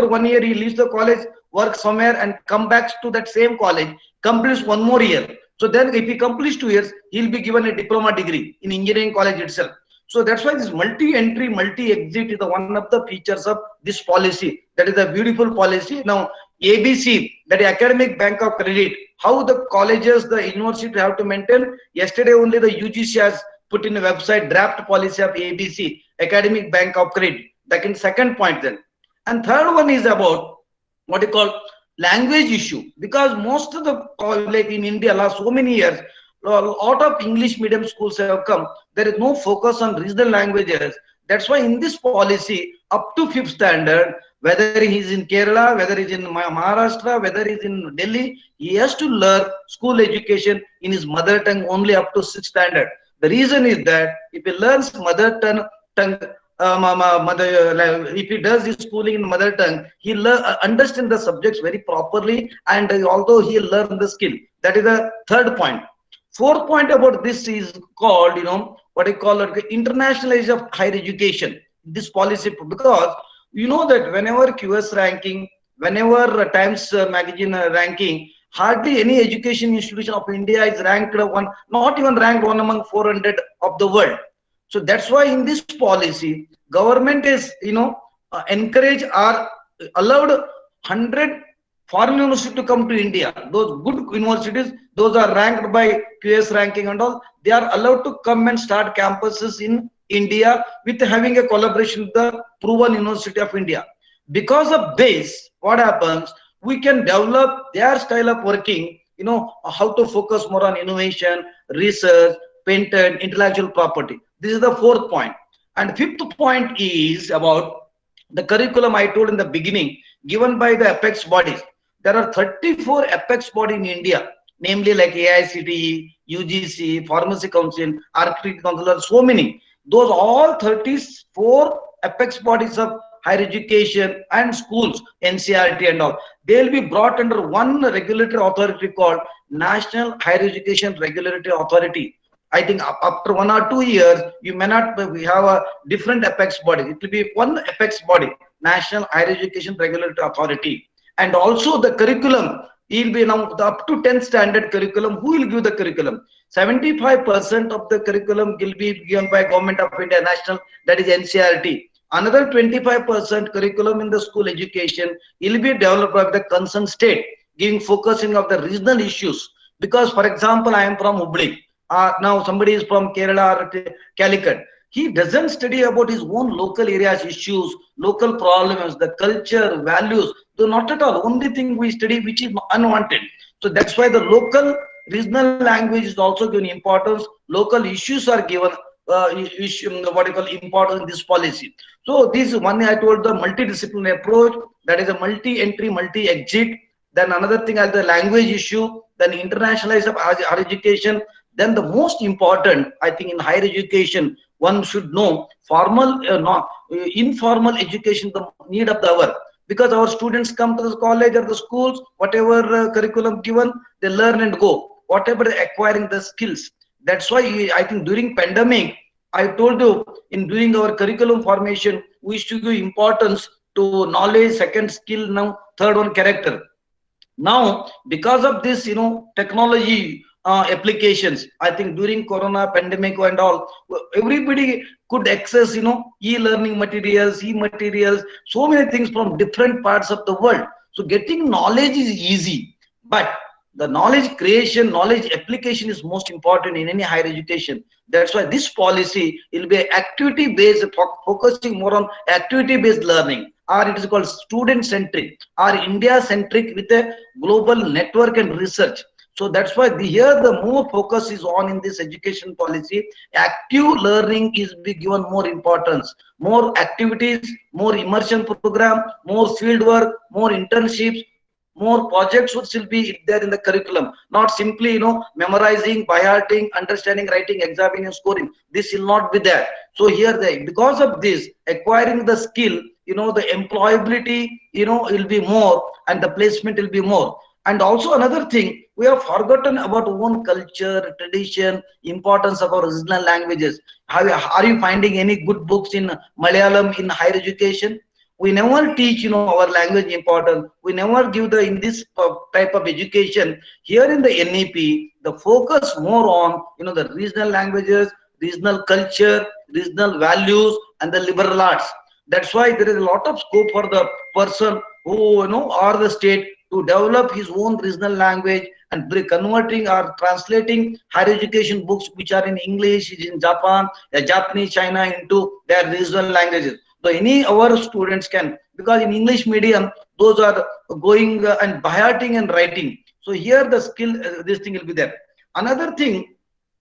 1 year he leaves the college, works somewhere, and come back to that same college, completes 1 more year. So then if he completes 2 years, he'll be given a diploma degree in engineering college itself. So that's why this multi-entry, multi-exit is one of the features of this policy. That is a beautiful policy. Now, ABC, that is Academic Bank of Credit, how the colleges, the university have to maintain. Yesterday only the UGC has put in a website draft policy of ABC, Academic Bank of Credit. That is second point then. And third one is about what you call language issue, because most of the, like in India last so many years, a lot of English medium schools have come. There is no focus on regional languages. That's why in this policy, up to 5th standard, whether he is in Kerala, whether he is in Maharashtra, whether he is in Delhi, he has to learn school education in his mother tongue only up to 6th standard. The reason is that if he learns mother tongue, if he does his schooling in mother tongue, he'll understand the subjects very properly, and although he'll learn the skill. That is the third point. Fourth point about this is called, what I call it, internationalization of higher education. This policy, because you know that whenever QS ranking, whenever Times magazine ranking, hardly any education institution of India is ranked one, not even ranked one among 400 of the world. So that's why in this policy, government is, encourage or allowed 100 foreign universities to come to India. Those good universities, those are ranked by QS ranking and all, they are allowed to come and start campuses in India with having a collaboration with the proven University of India. Because of this, what happens, we can develop their style of working, how to focus more on innovation, research, patent, intellectual property. This is the fourth point. And fifth point is about the curriculum I told in the beginning, given by the apex bodies. There are 34 apex bodies in India, namely like AICTE, UGC, Pharmacy Council, Architect Council, so many. Those all 34 apex bodies of higher education and schools, NCERT and all, they will be brought under one regulatory authority called National Higher Education Regulatory Authority. I think after 1 or 2 years, you may not have a different apex body. It will be one apex body, National Higher Education Regulatory Authority. And also the curriculum, it will be now up to 10th standard curriculum. Who will give the curriculum? 75% of the curriculum will be given by Government of India National, that is NCERT. Another 25% curriculum in the school education will be developed by the concerned state, giving focusing of the regional issues. Because, for example, I am from Hubli. Now somebody is from Kerala or Calicut. He doesn't study about his own local areas issues, local problems, the culture, values. So not at all. Only thing we study which is unwanted. So that's why the local regional language is also given importance. Local issues are given what you call importance in this policy. So this is one I told, the multidisciplinary approach, that is a multi-entry, multi-exit. Then another thing is the language issue, then internationalize of higher education. Then the most important, I think, in higher education, one should know formal, informal education, the need of the hour. Because our students come to the college or the schools, whatever curriculum given, they learn and go, whatever acquiring the skills. That's why I think during pandemic, I told you, in doing our curriculum formation, we should give importance to knowledge, second skill, now third one character. Now, because of this, technology applications, I think during Corona pandemic and all, everybody could access, e-learning materials, e-materials, so many things from different parts of the world. So getting knowledge is easy, but The knowledge creation, knowledge application is most important in any higher education. That's why this policy will be activity based, focusing more on activity based learning, or it is called student centric or India centric with a global network and research. So that's why here the more focus is on in this education policy. Active learning is be given more importance, more activities, more immersion program, more field work, more internships, more projects would still be there in the curriculum, not simply memorizing, by hearting, understanding, writing, examining, and scoring. This will not be there. So here because of this, acquiring the skill, the employability will be more, and the placement will be more. And also another thing, we have forgotten about own culture, tradition, importance of our regional languages. Are you finding any good books in Malayalam in higher education? We never teach our language important. We never give the in this type of education. Here in the NEP, the focus more on the regional languages, regional culture, regional values, and the liberal arts. That's why there is a lot of scope for the person who or the state to develop his own regional language and converting or translating higher education books which are in English, in Japan, Japanese, China into their regional languages. So any our students can, because in English medium those are going and by hearting and writing. So here the skill, this thing will be there. Another thing,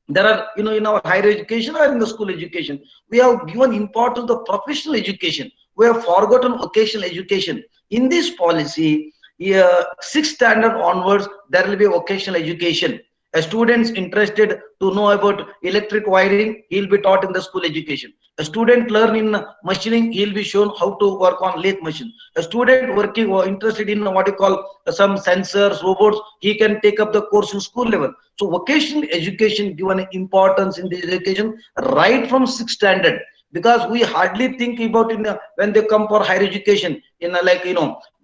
there are in our higher education or in the school education, we have given importance to professional education. We have forgotten vocational education. In this policy, 6th standard onwards, there will be vocational education. A student interested to know about electric wiring, he will be taught in the school education. A student learn in machining, he will be shown how to work on lathe machine. A student working or interested in what you call some sensors, robots, he can take up the course in school level. So vocational education given importance in the education right from 6th standard, because we hardly think about when they come for higher education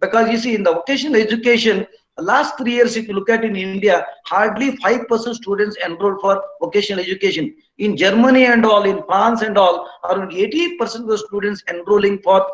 because you see in the vocational education, last 3 years, if you look at in India, hardly 5% students enrolled for vocational education. In Germany and all, in France and all, around 88% of the students enrolling for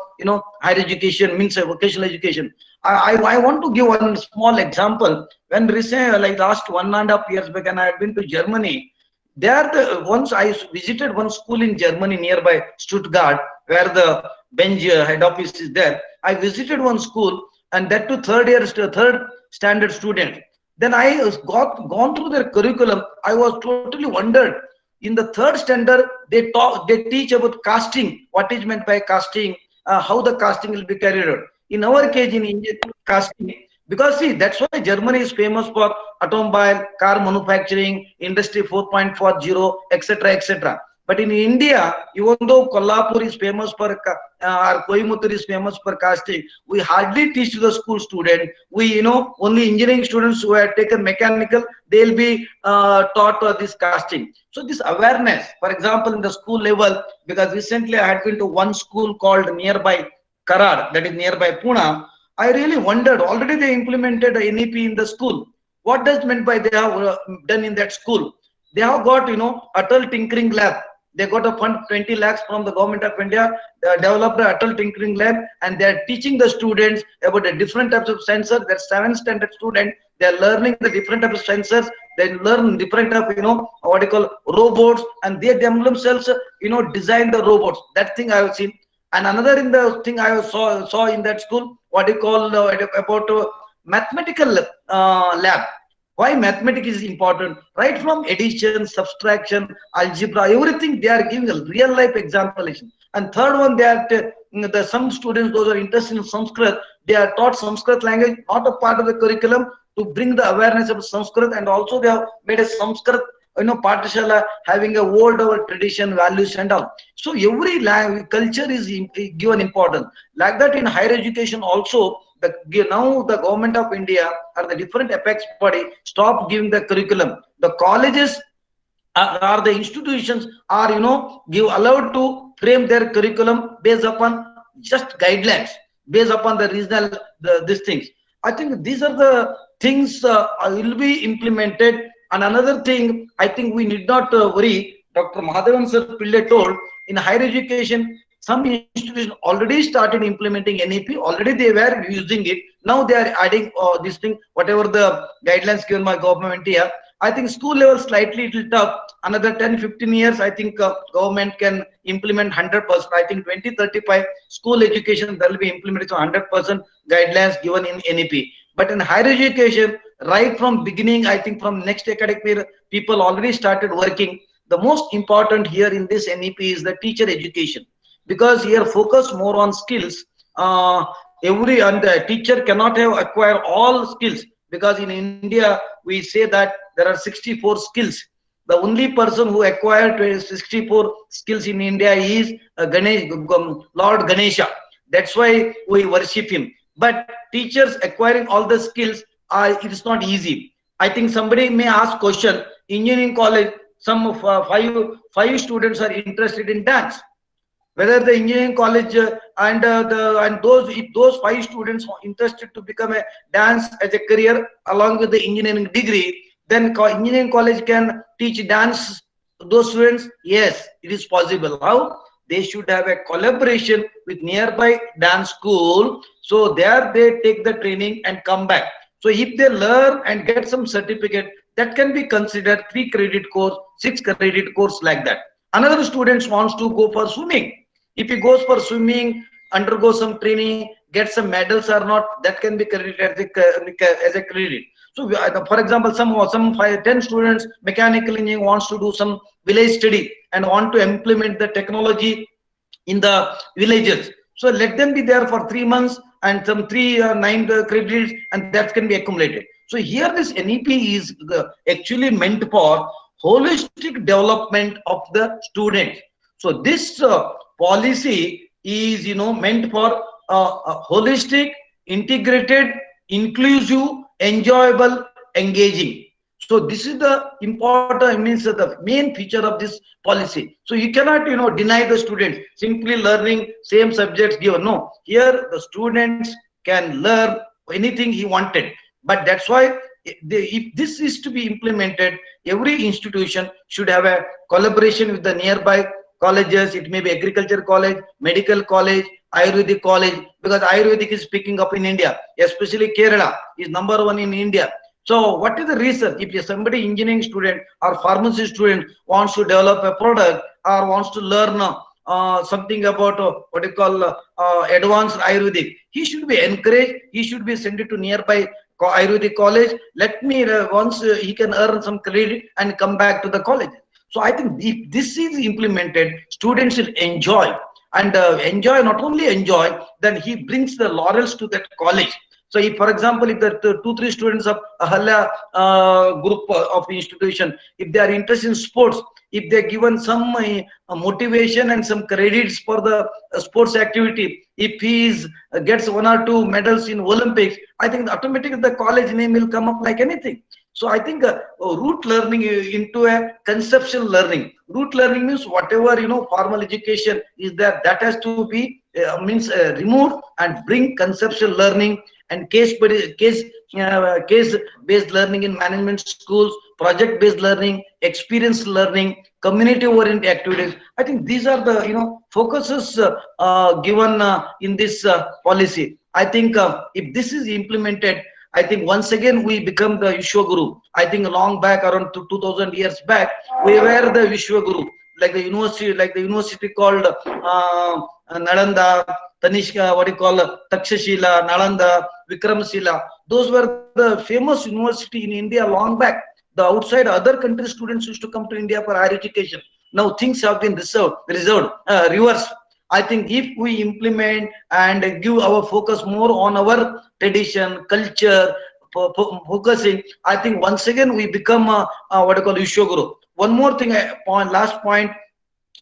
higher education, means vocational education. I want to give one small example. When recently, like last 1.5 years back, and I had been to Germany. There, once I visited one school in Germany nearby Stuttgart, where the bench head office is there. I visited one school, and that to third standard student. Then I gone through their curriculum. I was totally wondered. In the 3rd standard, they teach about casting. What is meant by casting? How the casting will be carried out. In our case, in India, casting. Because see, that's why Germany is famous for automobile, car manufacturing, industry 4.40, etc., etc. But in India, even though Kolhapur is famous for or Coimbatore is famous for casting, we hardly teach to the school student. We only engineering students who have taken mechanical, they'll be taught this casting. So this awareness, for example, in the school level, because recently I had been to one school called nearby Karad, that is nearby Pune. I really wondered, already they implemented a NEP in the school. What does meant by they have done in that school? They have got, Atal Tinkering Lab. They got a fund 20 lakhs from the government of India, developed a Atal Tinkering Lab, and they are teaching the students about the different types of sensors. That 7th standard student, they are learning the different types of sensors. They learn different type, what you call robots, and they themselves, design the robots. That thing I have seen. And another in the thing I saw in that school, what you call about mathematical lab. Why mathematics is important? Right from addition, subtraction, algebra, everything they are giving a real life examination. And third one, they are some students, those are interested in Sanskrit, they are taught Sanskrit language, not a part of the curriculum, to bring the awareness of Sanskrit, and also they have made a Sanskrit Pathashala having a old our tradition, values and all. So every language, culture is given importance. Like that in higher education also, now the government of India or the different apex body stop giving the curriculum. The colleges or the institutions are allowed to frame their curriculum based upon just guidelines, based upon the regional these things. I think these are the things will be implemented. And another thing, I think we need not worry. Dr. Mahadevan sir Pillai told, in higher education, some institutions already started implementing NEP. Already they were using it. Now they are adding this thing, whatever the guidelines given by government here. I think school level slightly it will tough. Another 10-15 years, I think government can implement 100%. I think 2035 school education that will be implemented 100% guidelines given in NEP. But in higher education, right from beginning, I think from next academic year, people already started working. The most important here in this NEP is the teacher education, because here focus more on skills. And the teacher cannot have acquire all skills, because in India we say that there are 64 skills. The only person who acquired 64 skills in India is Lord Ganesha. That's why we worship him. But teachers acquiring all the skills, it is not easy. I think somebody may ask question, engineering college, some of five students are interested in dance. Whether the engineering college and those 5 students are interested to become a dance as a career along with the engineering degree, then engineering college can teach dance those students. Yes, it is possible. How? They should have a collaboration with nearby dance school, so there they take the training and come back. So if they learn and get some certificate, that can be considered 3 credit course, 6 credit course, like that. Another student wants to go for swimming. If he goes for swimming, undergo some training, get some medals or not, that can be credited as a credit. So for example, some 10 students mechanical engineering wants to do some village study and want to implement the technology in the villages. So let them be there for 3 months and some 9 credits, and that can be accumulated. So here this NEP is actually meant for holistic development of the student. So this policy is meant for holistic, integrated, inclusive, enjoyable, engaging. So this is the important, means the main feature of this policy. So you cannot deny the students simply learning same subjects given. No, here the students can learn anything he wanted. But that's why if this is to be implemented, every institution should have a collaboration with the nearby colleges. It may be agriculture college, medical college, Ayurvedic college, because Ayurvedic is picking up in India, especially Kerala is #1 in India. So what is the reason? If somebody engineering student or pharmacy student wants to develop a product or wants to learn something about what you call advanced Ayurvedic, he should be encouraged. He should be sent to nearby Ayurvedic college. Let me once he can earn some credit and come back to the college. So I think if this is implemented, students will enjoy and not only enjoy, then he brings the laurels to that college. So if, for example, if the 2-3 students of Ahalia group of institution, if they are interested in sports, if they're given some motivation and some credits for the sports activity, if he gets 1 or 2 medals in Olympics, I think automatically the college name will come up like anything. So I think root learning into a conceptual learning. Root learning means whatever formal education is there, that has to be removed and bring conceptual learning and case-based learning in management schools, project-based learning, experience learning, community-oriented activities. I think these are the focuses given in this policy. I think if this is implemented, I think once again we become the Vishwa Guru. I think long back, around 2000 years back, we were the Vishwa Guru, like the university called Nalanda, Tanishka, what you call Takshashila, Nalanda, Vikramshila. Those were the famous university in India long back. The outside other country students used to come to India for higher education. Now things have been reversed. I think if we implement and give our focus more on our tradition, culture, focusing, I think once again we become what I call Vishwa Guru. One more thing, last point,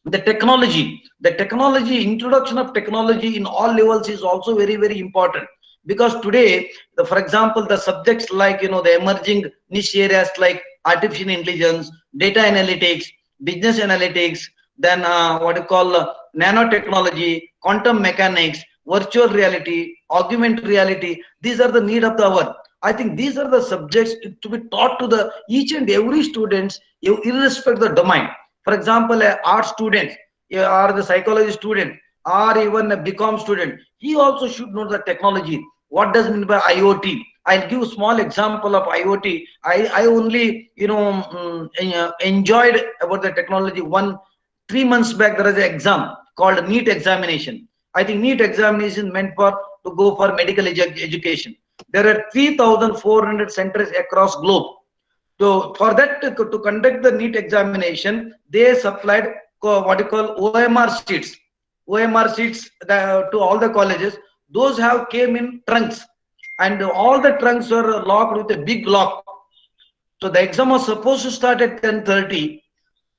the technology. The technology, introduction of technology in all levels is also very, very important. Because today, for example, the subjects like the emerging niche areas like artificial intelligence, data analytics, business analytics, then what you call nanotechnology, quantum mechanics, virtual reality, augmented reality. These are the need of the hour. I think these are the subjects to be taught to the each and every students, irrespective of the domain. For example, an art student or the psychology student or even a BCom student, he also should know the technology. What does mean by IoT? I'll give a small example of IoT. I only enjoyed about the technology. 3 months back there was an exam called NEET examination. I think NEET examination meant for to go for medical education. There are 3,400 centers across globe. So for that to conduct the NEET examination, they supplied what you call OMR sheets. OMR sheets to all the colleges. Those have came in trunks, and all the trunks were locked with a big lock. So the exam was supposed to start at 10:30.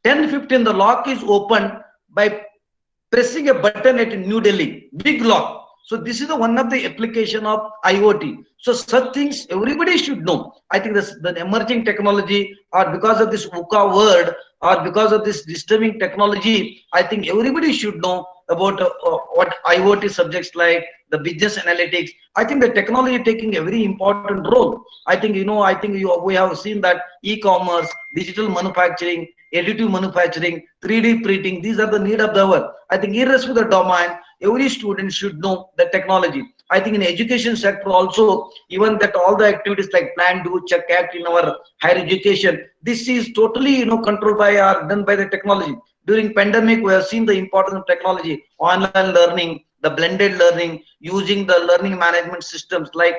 10:15 the lock is opened by pressing a button at New Delhi, big lock. So this is the one of the application of IoT. So such things everybody should know. I think this, the emerging technology, or because of this VUCA word, or because of this disturbing technology, I think everybody should know about what IoT subjects like the business analytics. I think the technology taking a very important role. I think we have seen that e-commerce, digital manufacturing, additive manufacturing, 3D printing, these are the need of the hour. I think irrespective of the domain, every student should know the technology. I think in education sector also, even that all the activities like plan, do, check, act in our higher education, this is totally controlled by or done by the technology. During pandemic, we have seen the importance of technology, online learning, the blended learning, using the learning management systems like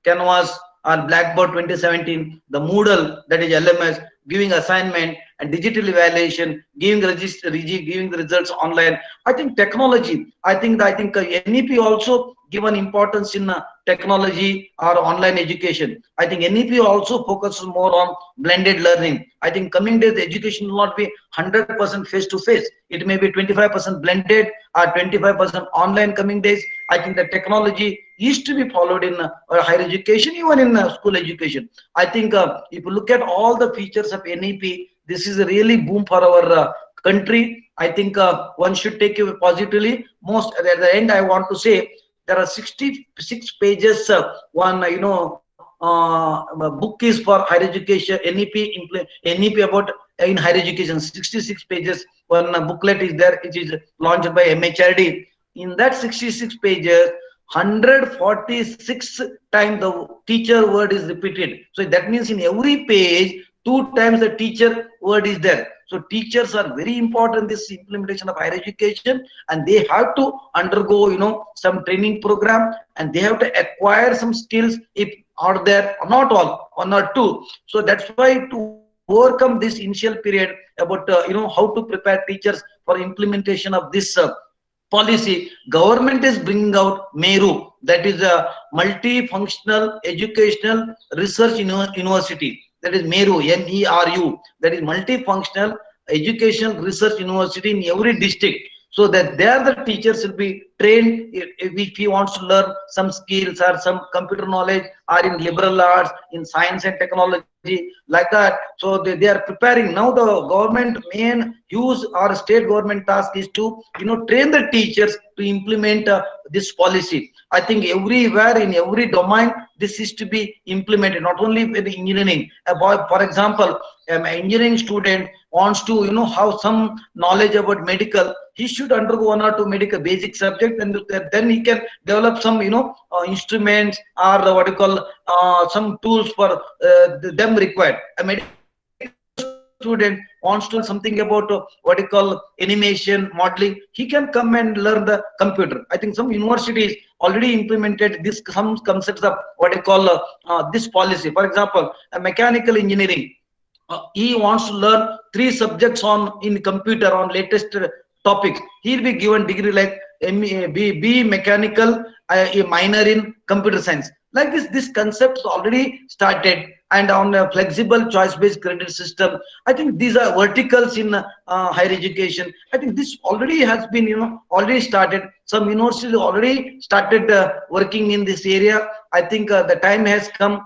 Canvas or Blackboard 2017, the Moodle, that is LMS, giving assignment and digital evaluation, giving giving the results online. I think technology. I think NEP also given importance in technology or online education. I think NEP also focuses more on blended learning. I think coming days the education will not be 100% face to face. It may be 25% blended or 25% online coming days. I think the technology is to be followed in higher education, even in school education. I think if you look at all the features of NEP, this is a really boom for our country. I think one should take it positively. Most at the end, I want to say there are 66 pages. A book is for higher education. NEP about in higher education. 66 pages. One booklet is there, which is launched by MHRD. In that 66 pages, 146 times the teacher word is repeated. So that means in every page, 2 times the teacher word is there. So teachers are very important in this implementation of higher education, and they have to undergo some training program, and they have to acquire some skills if are there, not all, 1 or 2. So that's why to overcome this initial period about how to prepare teachers for implementation of this policy, government is bringing out MERU, that is a multifunctional educational research university. That is MERU, MERU, that is multifunctional educational research university in every district. So that there the teachers will be trained if he wants to learn some skills or some computer knowledge, or in liberal arts, in science and technology, like that. So they are preparing. Now the government main use or state government task is to train the teachers to implement this policy. I think everywhere in every domain this is to be implemented, not only with the engineering. For example, an engineering student wants to have some knowledge about medical, he should undergo 1 or 2 medical basic subject, and then he can develop some instruments or what you call some tools for them required. A medical student wants to learn something about what you call animation, modeling, he can come and learn the computer. I think some universities already implemented this, some concepts of what you call this policy. For example, a mechanical engineering, he wants to learn 3 subjects in computer on latest topics. He'll be given degree like B mechanical, a minor in computer science. Like this concept already started, and on a flexible choice-based credit system. I think these are verticals in higher education. I think this already has been already started. Some universities already started working in this area. I think the time has come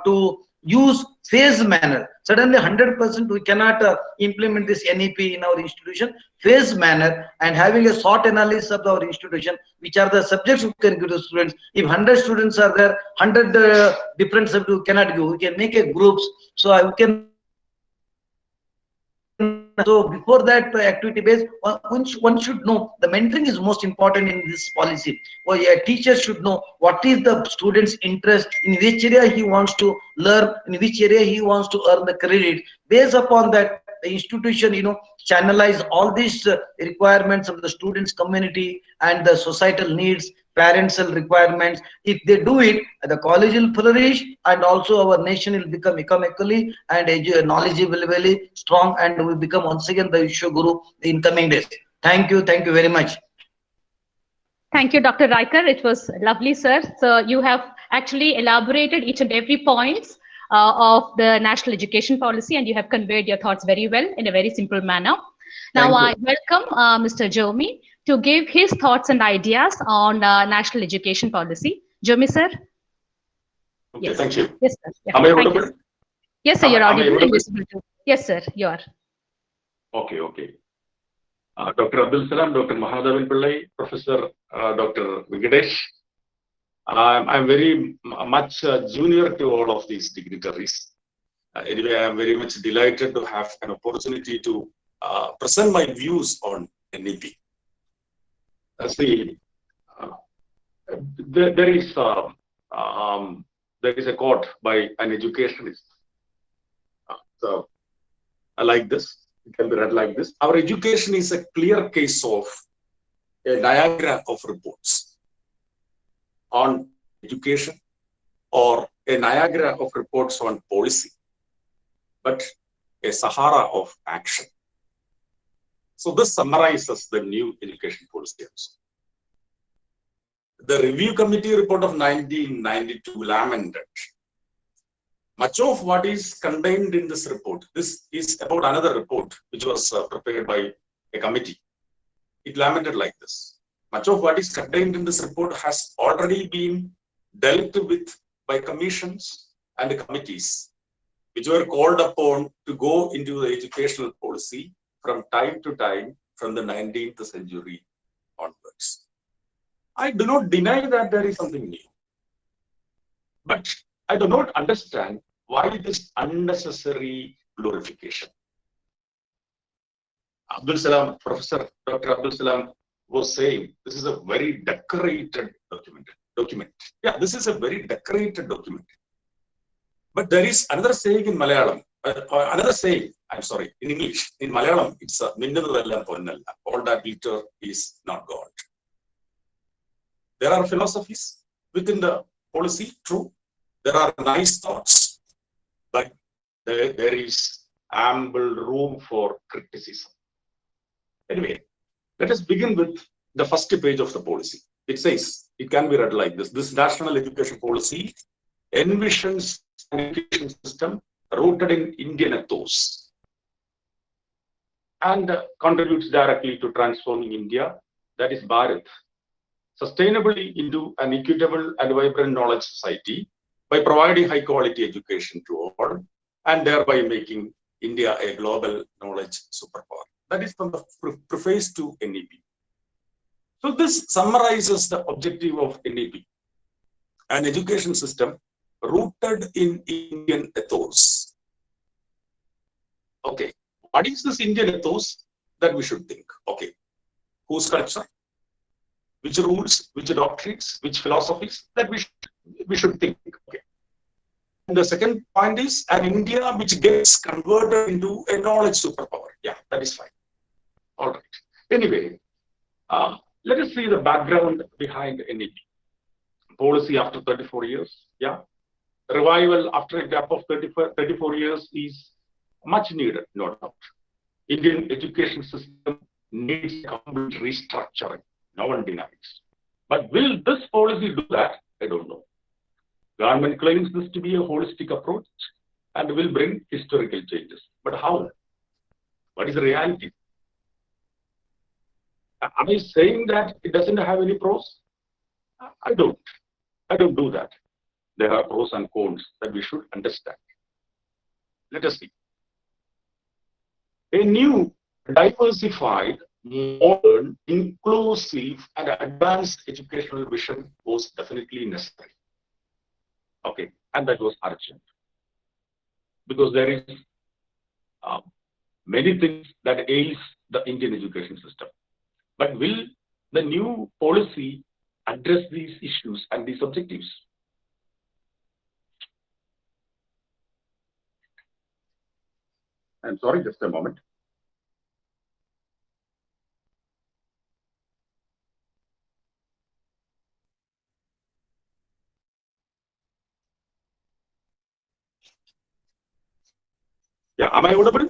to use phased manner. Suddenly 100% we cannot implement this NEP in our institution. Phased manner, and having a SWOT analysis of our institution, which are the subjects we can give to students. If 100 students are there, 100 different subjects we cannot give. We can make a groups, so we can so before that activity based, one should know the mentoring is most important in this policy. Well, a teacher should know what is the student's interest, in which area he wants to learn, in which area he wants to earn the credit. Based upon that, the institution, channelize all these requirements of the students community and the societal needs, parental requirements. If they do it, the college will flourish, and also our nation will become economically and knowledgeable, very strong, and will become once again the Vishwa Guru in coming days. Thank you very much. Thank you, Dr. Raikar. It was lovely, sir. So you have actually elaborated each and every points of the national education policy, and you have conveyed your thoughts very well in a very simple manner. Now I welcome Mr. Jomy to give his thoughts and ideas on national education policy. Jomy, sir. Okay, Yes. thank you. Yes, sir. Yeah. Am I Thank you, audible? sir. Yes, sir, you're Am I audible and audible? visible too. Yes, sir, you are. Okay. Dr. Abdul Salam, Dr. Mahadevan Pillai, Professor Dr. Venkatesh. I'm very much junior to all of these dignitaries. Anyway, I'm very much delighted to have an opportunity to present my views on NEP. See, there is a quote by an educationist. So I like this. It can be read like this: our education is a clear case of a Niagara of reports on education, or a Niagara of reports on policy, but a Sahara of action. So this summarizes the new education policy also. The review committee report of 1992 lamented much of what is contained in this report. This is about another report which was prepared by a committee. It lamented like this: much of what is contained in this report has already been dealt with by commissions and committees which were called upon to go into the educational policy from time to time from the 19th century onwards. I do not deny that there is something new, but I do not understand why this unnecessary glorification. Abdul Salam, Professor Dr. Abdul Salam was saying this is a very decorated document. Yeah, this is a very decorated document. But there is another saying in Malayalam, in English. In Malayalam, it's minnathallam ponnalla. All that glitter is not gold. There are philosophies within the policy, true. There are nice thoughts, but there is ample room for criticism. Anyway, let us begin with the first page of the policy. It says, it can be read like this: this national education policy envisions an education system rooted in Indian ethos and contributes directly to transforming India, that is Bharat, sustainably into an equitable and vibrant knowledge society by providing high quality education to all and thereby making India a global knowledge superpower. That is from the preface to NEP. So this summarizes the objective of NEP, an education system rooted in Indian ethos. Okay, what is this Indian ethos that we should think? Okay, whose culture, which rules, which doctrines, which philosophies that we should think. Okay. And the second point is an India which gets converted into a knowledge superpower. Yeah, that is fine. All right. Anyway, let us see the background behind NEP. Policy after 34 years. Yeah. Revival after a gap of 34 years is much needed, no doubt. Indian education system needs complete restructuring. No one denies. But will this policy do that? I don't know. Government claims this to be a holistic approach and will bring historical changes. But how? What is the reality? Am I saying that it doesn't have any pros? I don't. I don't do that. There are pros and cons that we should understand. Let us see. A new, diversified, modern, inclusive, and advanced educational vision was definitely necessary. Okay, and that was urgent. Because there is many things that ails the Indian education system. But will the new policy address these issues and these objectives? I'm sorry, just a moment. Yeah, am I audible?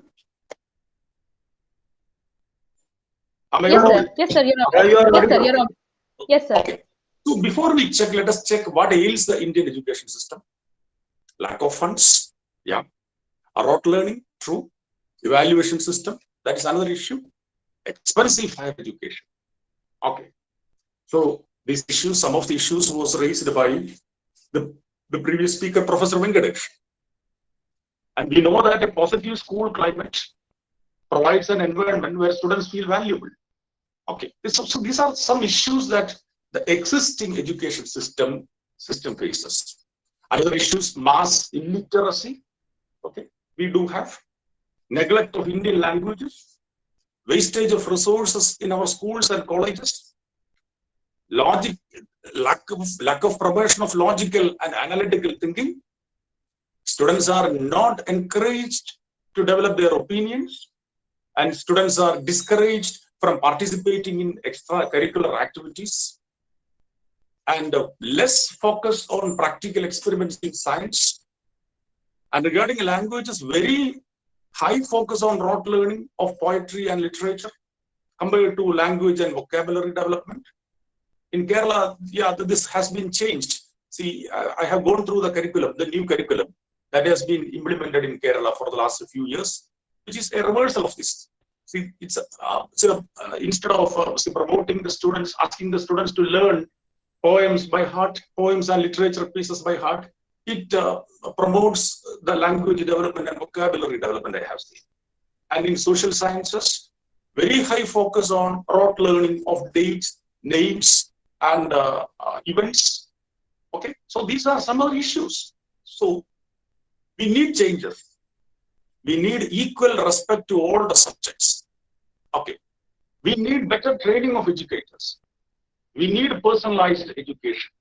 Am I Yes, audible? sir. Yes, sir. You're Yeah, you are Yes, sir. audible. You're on. Yes, sir. Okay. So before we check, let us check what ails the Indian education system. Lack of funds, yeah. Rote learning, true. Evaluation system, that is another issue. Expensive higher education. Okay. So these issues, some of the issues was raised by the previous speaker, Professor Venkatesh. And we know that a positive school climate provides an environment where students feel valuable. Okay. So these are some issues that the existing education system faces. Another issues, mass illiteracy. Okay. We do have neglect of Indian languages, wastage of resources in our schools and colleges, lack of promotion of logical and analytical thinking. Students are not encouraged to develop their opinions, and students are discouraged from participating in extracurricular activities, and less focus on practical experiments in science. And regarding languages, very high focus on rote learning of poetry and literature compared to language and vocabulary development. In Kerala, yeah, this has been changed. See, I have gone through the curriculum, the new curriculum that has been implemented in Kerala for the last few years, which is a reversal of this. See, it's instead of promoting the students, asking the students to learn poems by heart, poems and literature pieces by heart, it promotes the language development and vocabulary development, I have seen. And in social sciences, very high focus on rote learning of dates, names, and events. Okay, so these are some of the issues. So we need changes. We need equal respect to all the subjects. Okay, we need better training of educators. We need personalized education.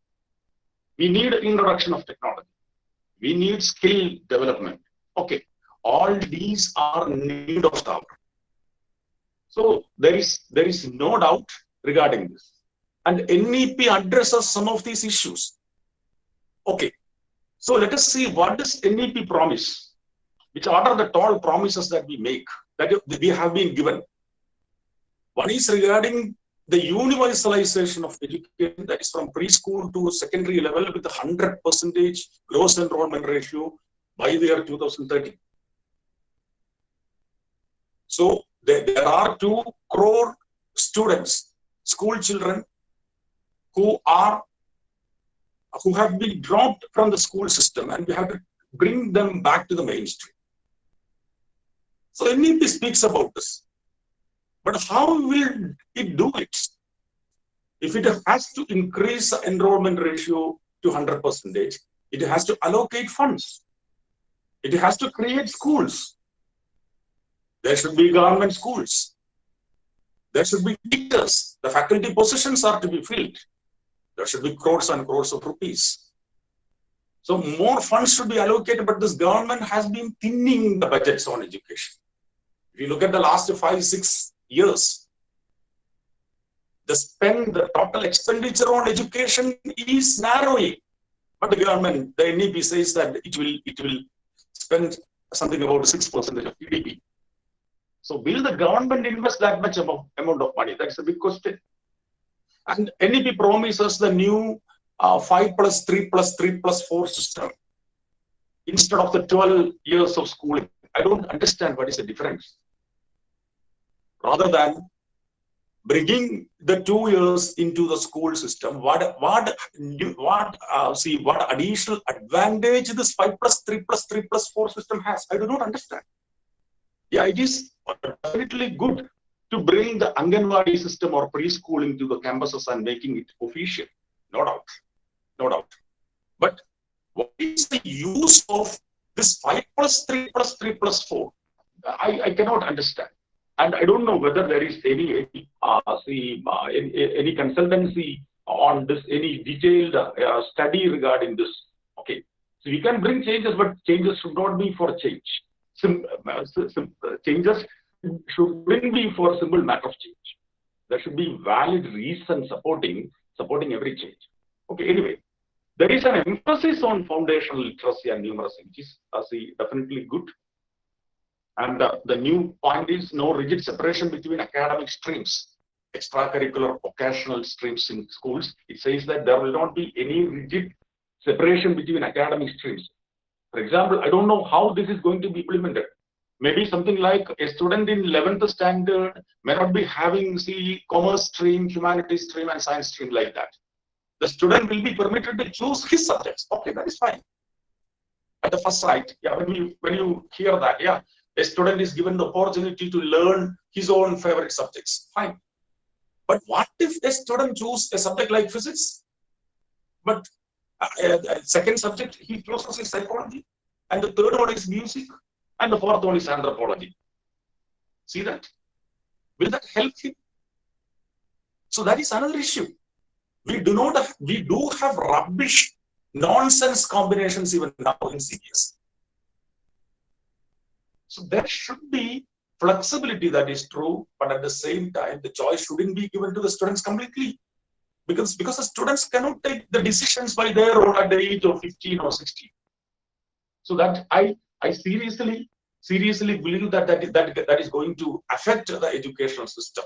We need introduction of technology. We need skill development. Okay, all these are need of the hour. So there is no doubt regarding this. And NEP addresses some of these issues. Okay, so let us see what does NEP promise. Which are the tall promises that we make, that we have been given. One is regarding the universalization of education, that is from preschool to secondary level with a 100% gross enrollment ratio by the year 2030. So there are 2 crore students, school children, who have been dropped from the school system, and we have to bring them back to the mainstream. So NEP speaks about this. But how will it do it? If it has to increase the enrollment ratio to 100%, it has to allocate funds. It has to create schools. There should be government schools. There should be teachers. The faculty positions are to be filled. There should be crores and crores of rupees. So more funds should be allocated, but this government has been thinning the budgets on education. If you look at the last 5-6 years, the total expenditure on education is narrowing. But the government, the NEP says that it will spend something about 6% of GDP. So will the government invest that much amount of money? That's a big question. And NEP promises the new 5+3+3+4 system instead of the 12 years of schooling. I don't understand what is the difference. Rather than bringing the 2 years into the school system, what additional advantage this 5+3+3+4 system has? I do not understand. Yeah, it is definitely good to bring the Anganwadi system or preschooling to the campuses and making it official. No doubt. No doubt. But what is the use of this 5+3+3+4? I cannot understand. And I don't know whether there is any consultancy on this, any detailed study regarding this. Okay, so we can bring changes, but changes should not be for change. Changes shouldn't be for simple matter of change. There should be valid reason supporting every change. Okay, anyway, there is an emphasis on foundational literacy and numeracy, which is definitely good. And the new point is no rigid separation between academic streams, extracurricular, vocational streams in schools. It says that there will not be any rigid separation between academic streams. For example, I don't know how this is going to be implemented. Maybe something like a student in 11th standard may not be having commerce stream, humanities stream, and science stream like that. The student will be permitted to choose his subjects. Okay, that is fine. At the first sight, yeah, when you hear that, yeah, a student is given the opportunity to learn his own favorite subjects. Fine. But what if a student chooses a subject like physics, but second subject he chooses is psychology, and the third one is music, and the fourth one is anthropology? See that? Will that help him? So that is another issue. We do have rubbish, nonsense combinations even now in CBS. So there should be flexibility, that is true, but at the same time, the choice shouldn't be given to the students completely, because the students cannot take the decisions by their own at the age of 15 or 16. So that I seriously believe that is going to affect the educational system.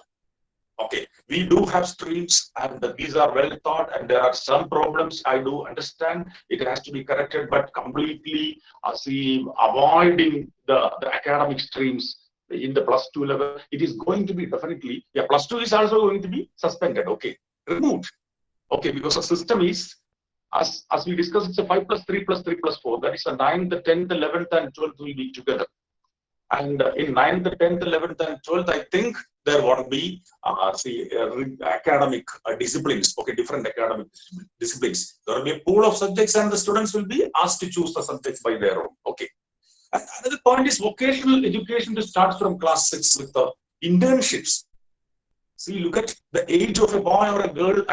Okay, we do have streams, and these are well thought, and there are some problems. I do understand it has to be corrected, but completely avoiding the academic streams in the +2 level, it is going to be definitely, yeah, +2 is also going to be suspended. Okay, removed. Okay, because the system is, as we discussed, it's a 5+3 +3 +4. That is the 9th, 10th, 11th, and 12th will be together. And in 9th, 10th, 11th, and 12th, I think there won't be academic disciplines. Okay, different academic disciplines. There will be a pool of subjects, and the students will be asked to choose the subjects by their own. Okay. And another point is vocational education to start from class 6 with the internships. See, look at the age of a boy or a girl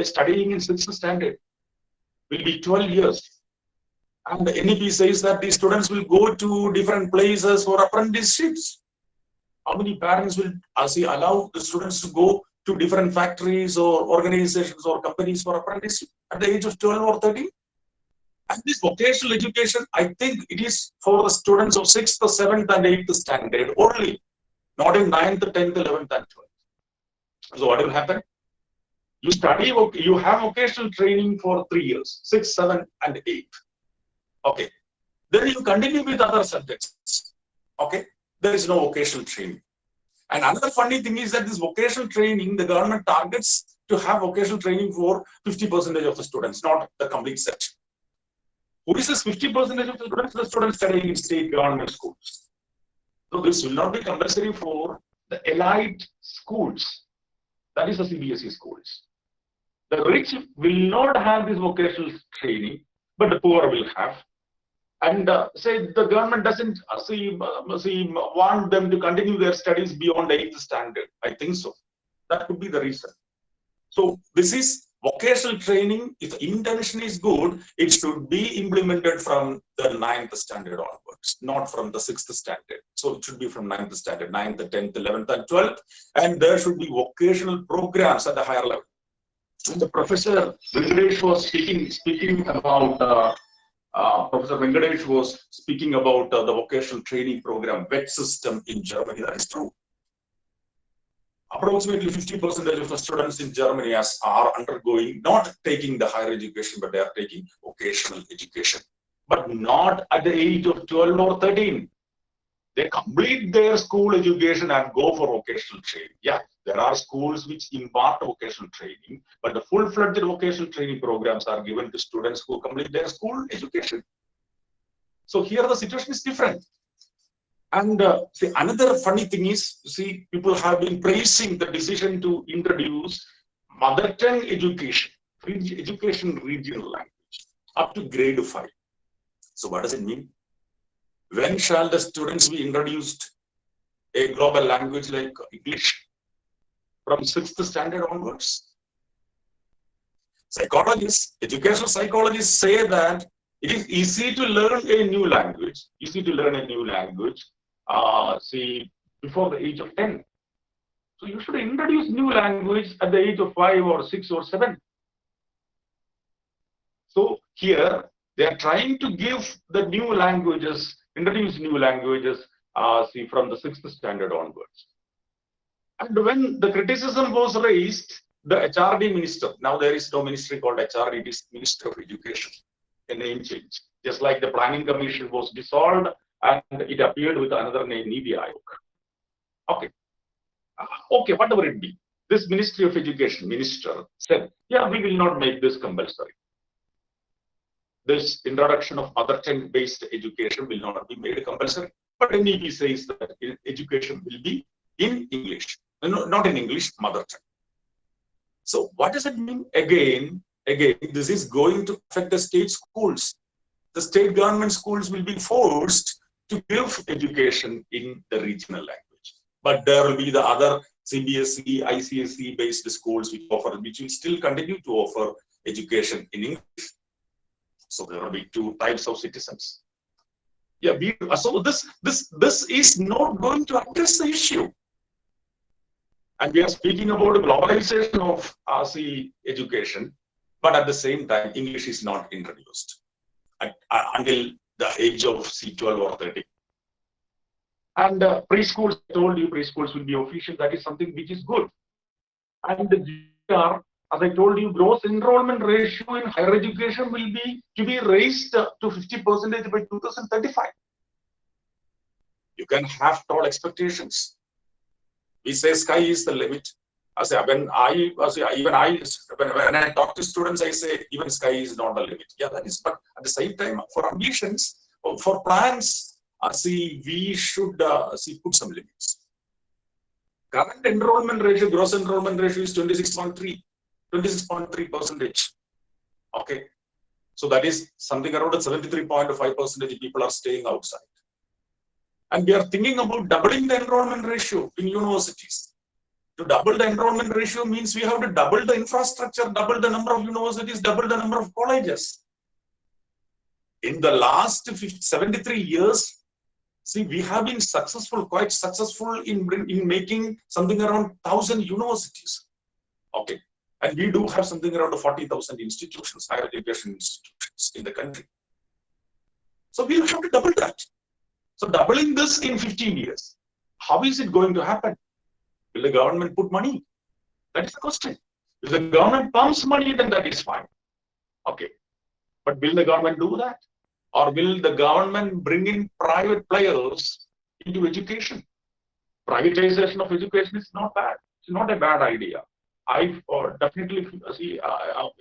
studying in 6th standard will be 12 years. And the NEP says that the students will go to different places for apprenticeships. How many parents will allow the students to go to different factories or organizations or companies for apprenticeship at the age of 12 or 13? And this vocational education, I think it is for the students of 6th, 7th, and 8th standard only, not in 9th, 10th, 11th, and 12th. So what will happen? You have vocational training for 3 years, 6, 7, and 8. Okay, then you continue with other subjects. Okay, there is no vocational training. And another funny thing is that this vocational training, the government targets to have vocational training for 50% of the students, not the complete set. Who is this 50% of the students? The students studying in state government schools. So this will not be compulsory for the elite schools. That is the CBSE schools. The rich will not have this vocational training, but the poor will have. And say the government doesn't want them to continue their studies beyond 8th standard. I think so. That could be the reason. So this is vocational training. If the intention is good, it should be implemented from the 9th standard onwards, not from the 6th standard. So it should be from 9th standard, 9th, 10th, 11th, and 12th. And there should be vocational programs at the higher level. And the Professor Venkatesh was speaking about Professor Venkatesh was speaking about the vocational training program, VET system in Germany. That is true. Approximately 50% of the students in Germany are undergoing, not taking the higher education, but they are taking vocational education. But not at the age of 12 or 13. They complete their school education and go for vocational training. Yeah, there are schools which impart vocational training, but the full-fledged vocational training programs are given to students who complete their school education. So here the situation is different. And see, another funny thing is, see, people have been praising the decision to introduce mother tongue education, regional language, up to grade 5. So what does it mean? When shall the students be introduced a global language like English from 6th standard onwards? Psychologists, educational psychologists say that it is easy to learn a new language, before the age of 10. So you should introduce new language at the age of 5 or 6 or 7. So here they are trying to give the new languages, introduce new languages, from the 6th standard onwards. And when the criticism was raised, the HRD minister, now there is no ministry called HRD, it is Minister of Education, a name change. Just like the Planning Commission was dissolved and it appeared with another name, Niti Aayog. Okay. Okay, whatever it be. This Ministry of Education minister said, yeah, we will not make this compulsory. This introduction of mother tongue based education will not be made compulsory. But NEP says that education will be in English, no, not in English, mother tongue. So what does it mean? Again, this is going to affect the state schools. The state government schools will be forced to give education in the regional language. But there will be the other CBSE, ICSE based schools which will still continue to offer education in English. So there will be two types of citizens. Yeah, so this is not going to address the issue. And we are speaking about globalization of education, but at the same time, English is not introduced until the age of 12 or 13. And preschools, I told you, preschools will be official. That is something which is good. And the GR, as I told you, gross enrollment ratio in higher education will be to be raised to 50% by 2035. You can have tall expectations. We say sky is the limit. When I talk to students, I say even sky is not the limit. Yeah, that is. But at the same time, for ambitions, for plans, we should put some limits. Current enrollment ratio, gross enrollment ratio is 26.3%. Okay, so that is something around 73.5% people are staying outside. And we are thinking about doubling the enrollment ratio in universities. To double the enrollment ratio means we have to double the infrastructure, double the number of universities, double the number of colleges. In the last 73 years, we have been quite successful in making something around 1,000 universities. Okay, and we do have something around 40,000 institutions, higher education institutions in the country. So we have to double that. So doubling this in 15 years, how is it going to happen? Will the government put money? That is the question. If the government pumps money, then that is fine. Okay. But will the government do that? Or will the government bring in private players into education? Privatization of education is not bad. It's not a bad idea. I definitely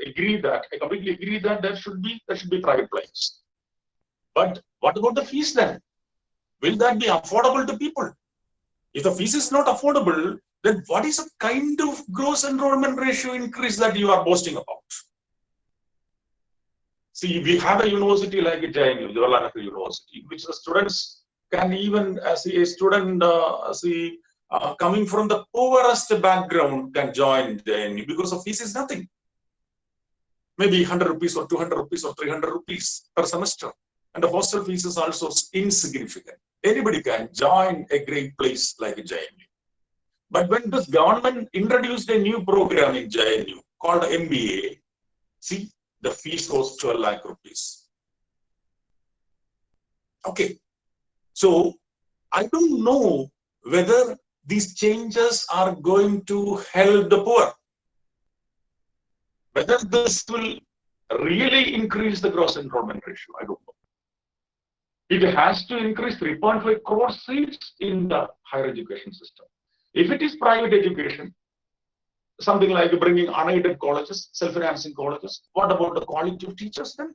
agree that. I completely agree that there should be private players. But what about the fees then? Will that be affordable to people? If the fees is not affordable, then what is the kind of gross enrollment ratio increase that you are boasting about? See, we have a university like JNU, Jawaharlal Nehru University, which the students can even see a student coming from the poorest background can join JNU because the fees is nothing. Maybe 100 rupees or 200 rupees or 300 rupees per semester. And the hostel fees is also insignificant. Anybody can join a great place like JNU. But when this government introduced a new program in JNU called MBA, see, the fees was 12 lakh rupees. Okay. So I don't know whether these changes are going to help the poor. Whether this will really increase the gross enrollment ratio, I don't know. It has to increase 3.5 crore seats in the higher education system. If it is private education, something like bringing unaided colleges, self-financing colleges, what about the quality of teachers then?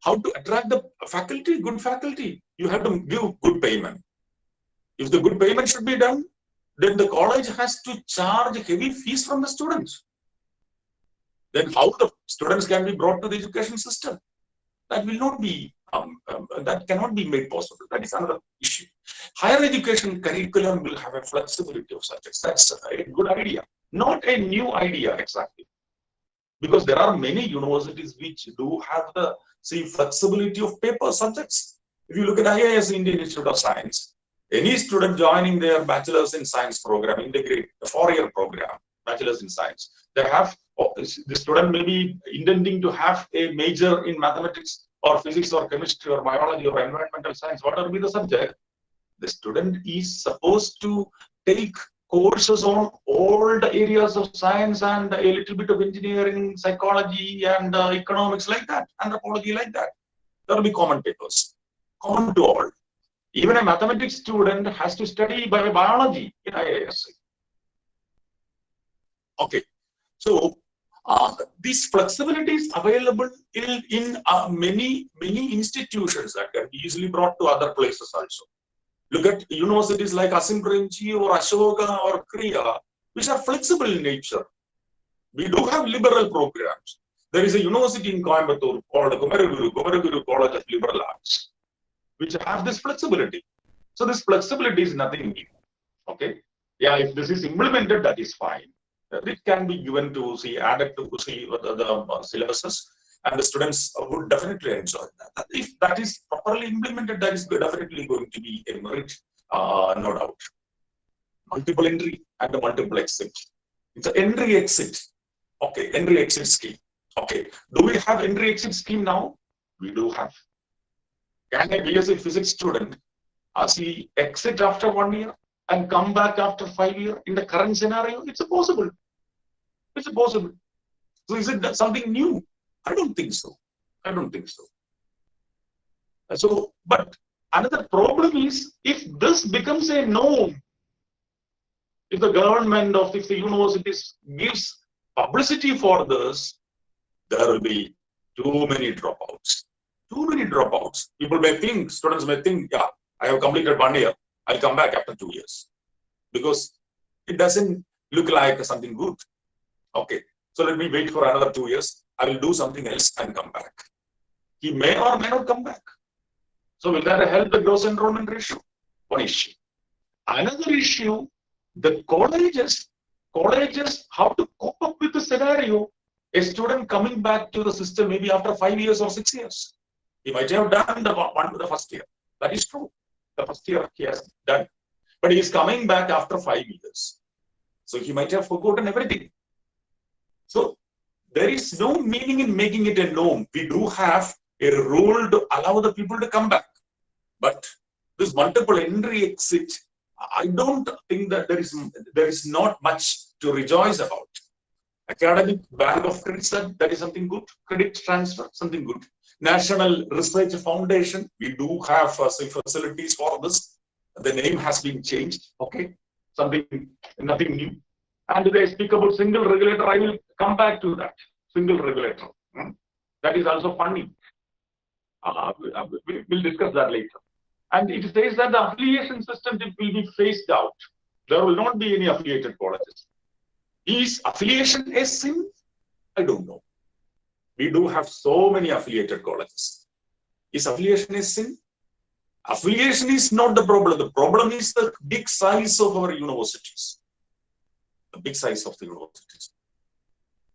How to attract the faculty, good faculty? You have to give good payment. If the good payment should be done, then the college has to charge heavy fees from the students. Then how the students can be brought to the education system? That will not be that cannot be made possible. That is another issue. Higher education curriculum will have a flexibility of subjects. That's a good idea. Not a new idea exactly. Because there are many universities which do have the flexibility of paper subjects. If you look at IIS, Indian Institute of Science, any student joining their bachelor's in science program, integrate a 4-year program, bachelor's in science, they have, the student may be intending to have a major in mathematics or physics or chemistry or biology or environmental science, whatever be the subject, the student is supposed to take courses on all the areas of science and a little bit of engineering, psychology, and economics like that, anthropology like that. There will be common papers, common to all. Even a mathematics student has to study biology in IISc. Okay, so this flexibility is available in many institutions that can be easily brought to other places also. Look at universities like Asim Premji or Ashoka or Kriya, which are flexible in nature. We do have liberal programs. There is a university in Coimbatore called Kumaraguru College of Liberal Arts, which have this flexibility. So this flexibility is nothing new. Okay. Yeah, if this is implemented, that is fine. It can be given to added to the syllabuses, and the students would definitely enjoy that. If that is properly implemented, that is definitely going to be a merit, no doubt. Multiple entry and a multiple exit. It's an entry-exit. Okay, entry-exit scheme. Okay, do we have entry-exit scheme now? We do have. Can a BSc physics student, as he exit after 1 year and come back after 5 years in the current scenario? It's possible. It's possible. So is it something new? I don't think so. I don't think so. So, but another problem is if this becomes a norm, if the government of if the universities gives publicity for this, there will be too many dropouts. Too many dropouts. People may think, students may think, yeah, I have completed 1 year, I'll come back after 2 years. Because it doesn't look like something good. Okay, so let me wait for another 2 years. I will do something else and come back. He may or may not come back. So will that help the gross enrollment ratio? One issue. Another issue, the colleges, how to cope up with the scenario. A student coming back to the system maybe after 5 years or 6 years. He might have done the first year. That is true. The first year he has done. But he is coming back after 5 years. So he might have forgotten everything. So there is no meaning in making it a norm. We do have a rule to allow the people to come back. But this multiple entry exit, I don't think that there is not much to rejoice about. Academic bank of credits, that is something good. Credit transfer, something good. National Research Foundation, we do have facilities for this. The name has been changed. Okay, nothing new. And they speak about single regulator. I will come back to that. Single regulator. That is also funny. We'll discuss that later. And it says that the affiliation system will be phased out. There will not be any affiliated colleges. Is affiliation a sin? I don't know. We do have so many affiliated colleges. Is affiliation a sin? Affiliation is not the problem. The problem is the big size of our universities. The big size of the universities.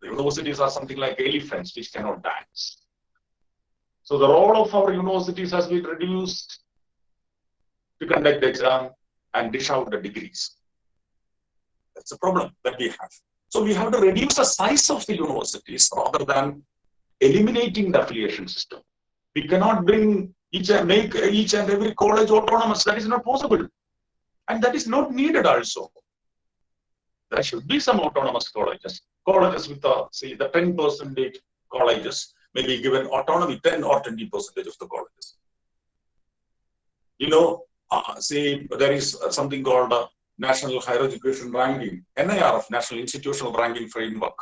The universities are something like elephants which cannot dance. So the role of our universities has been reduced to conduct the exam and dish out the degrees. That's a problem that we have. So we have to reduce the size of the universities rather than eliminating the affiliation system. We cannot make each and every college autonomous. That is not possible. And that is not needed also. There should be some autonomous colleges. Colleges with the 10% colleges may be given autonomy, 10 or 20% of the colleges. You know, there is something called National Higher Education Ranking, NIRF, National Institutional Ranking Framework.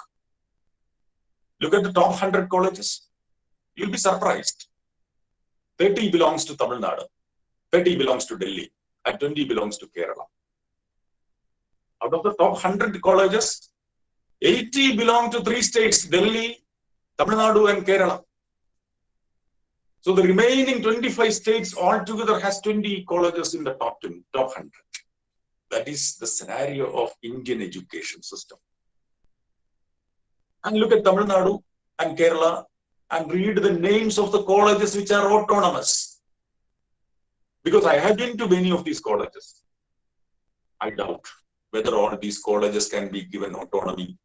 Look at the top 100 colleges. You'll be surprised. 30 belongs to Tamil Nadu, 30 belongs to Delhi, and 20 belongs to Kerala. Out of the top 100 colleges, 80 belong to 3 states, Delhi, Tamil Nadu, and Kerala. So the remaining 25 states altogether has 20 colleges in the top 100. That is the scenario of Indian education system. And look at Tamil Nadu and Kerala and read the names of the colleges which are autonomous. Because I have been to many of these colleges. I doubt whether all these colleges can be given autonomy.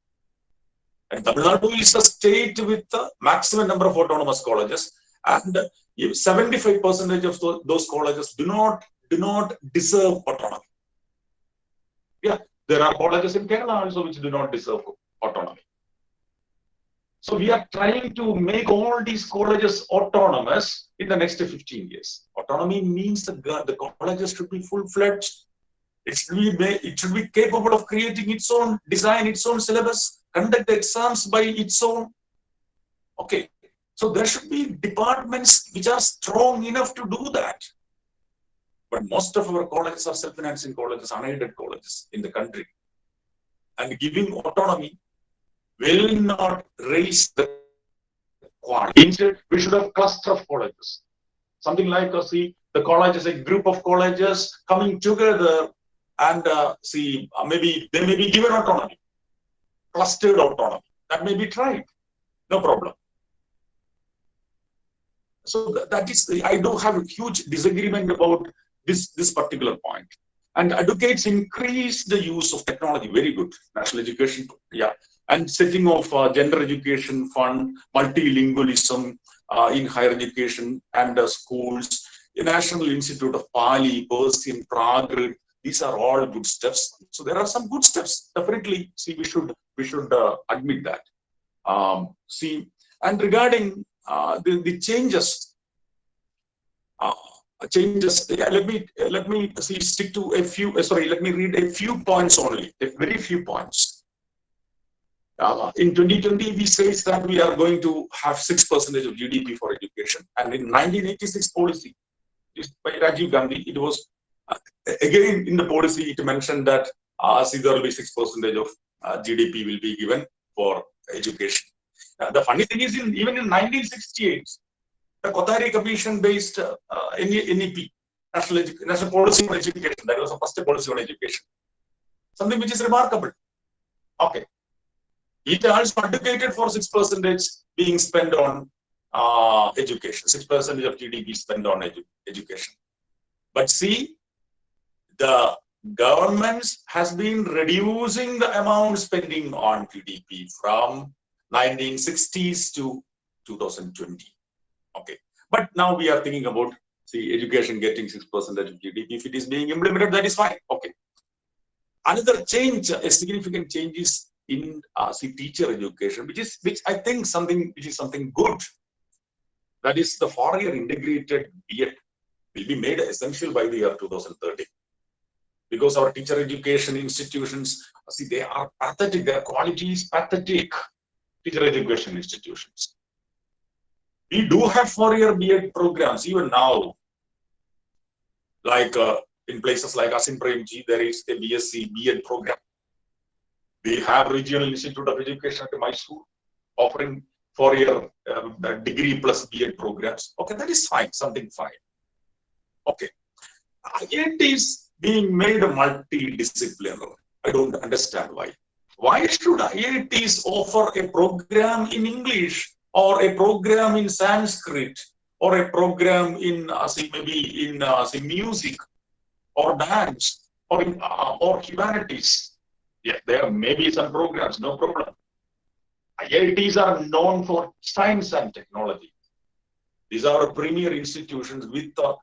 And Tamil Nadu is a state with the maximum number of autonomous colleges. And 75% of those colleges do not deserve autonomy. Yeah, there are colleges in Kerala also which do not deserve autonomy. So we are trying to make all these colleges autonomous in the next 15 years. Autonomy means that the colleges should be full-fledged. It should be capable of creating its own, design its own syllabus, conduct exams by its own. Okay. So there should be departments which are strong enough to do that. But most of our colleges are self-financing colleges, unaided colleges in the country. And giving autonomy will not raise the quality. Instead, we should have a cluster of colleges. Something like, the college is a group of colleges coming together and maybe they may be given autonomy, clustered autonomy. That may be tried, no problem. So that is, I do have a huge disagreement about this particular point. And advocates increase the use of technology, very good. National education, yeah. And setting of gender education fund, multilingualism in higher education and schools, the National Institute of Pali, Persian, Prague, these are all good steps. So there are some good steps, definitely. See, we should admit that. And regarding the changes, let me stick to a few. Let me read a few points only, a very few points. In 2020, we say that we are going to have 6% of GDP for education, and in 1986 policy by Rajiv Gandhi, it was again in the policy it mentioned that there will be 6% of GDP will be given for education. The funny thing is, even in 1968, the Kothari Commission based NEP, National Policy on Education, that was the first policy on education. Something which is remarkable. Okay. It also advocated for 6% being spent on education, 6% of GDP spent on education. But see, the governments has been reducing the amount spending on GDP from 1960s to 2020. Okay, but now we are thinking about education getting 6% of GDP. If it is being implemented, that is fine. Okay. Another change, a significant change is in teacher education, which I think something good. That is the 4-year integrated B.Ed will be made essential by the year 2030. Because our teacher education institutions, they are pathetic. Their quality is pathetic. Teacher education institutions. We do have 4-year B.Ed programs even now. Like in places like Asim Premji, there is a BSc B.Ed program. We have Regional Institute of Education at Mysore offering 4-year degree plus B.Ed programs. Okay, that is fine, something fine. Okay. IIT is being made multidisciplinary. I don't understand why. Why should IITs offer a program in English or a program in Sanskrit or a program in maybe in music or dance or humanities? Yeah, there may be some programs, no problem. IITs are known for science and technology. These are premier institutions with a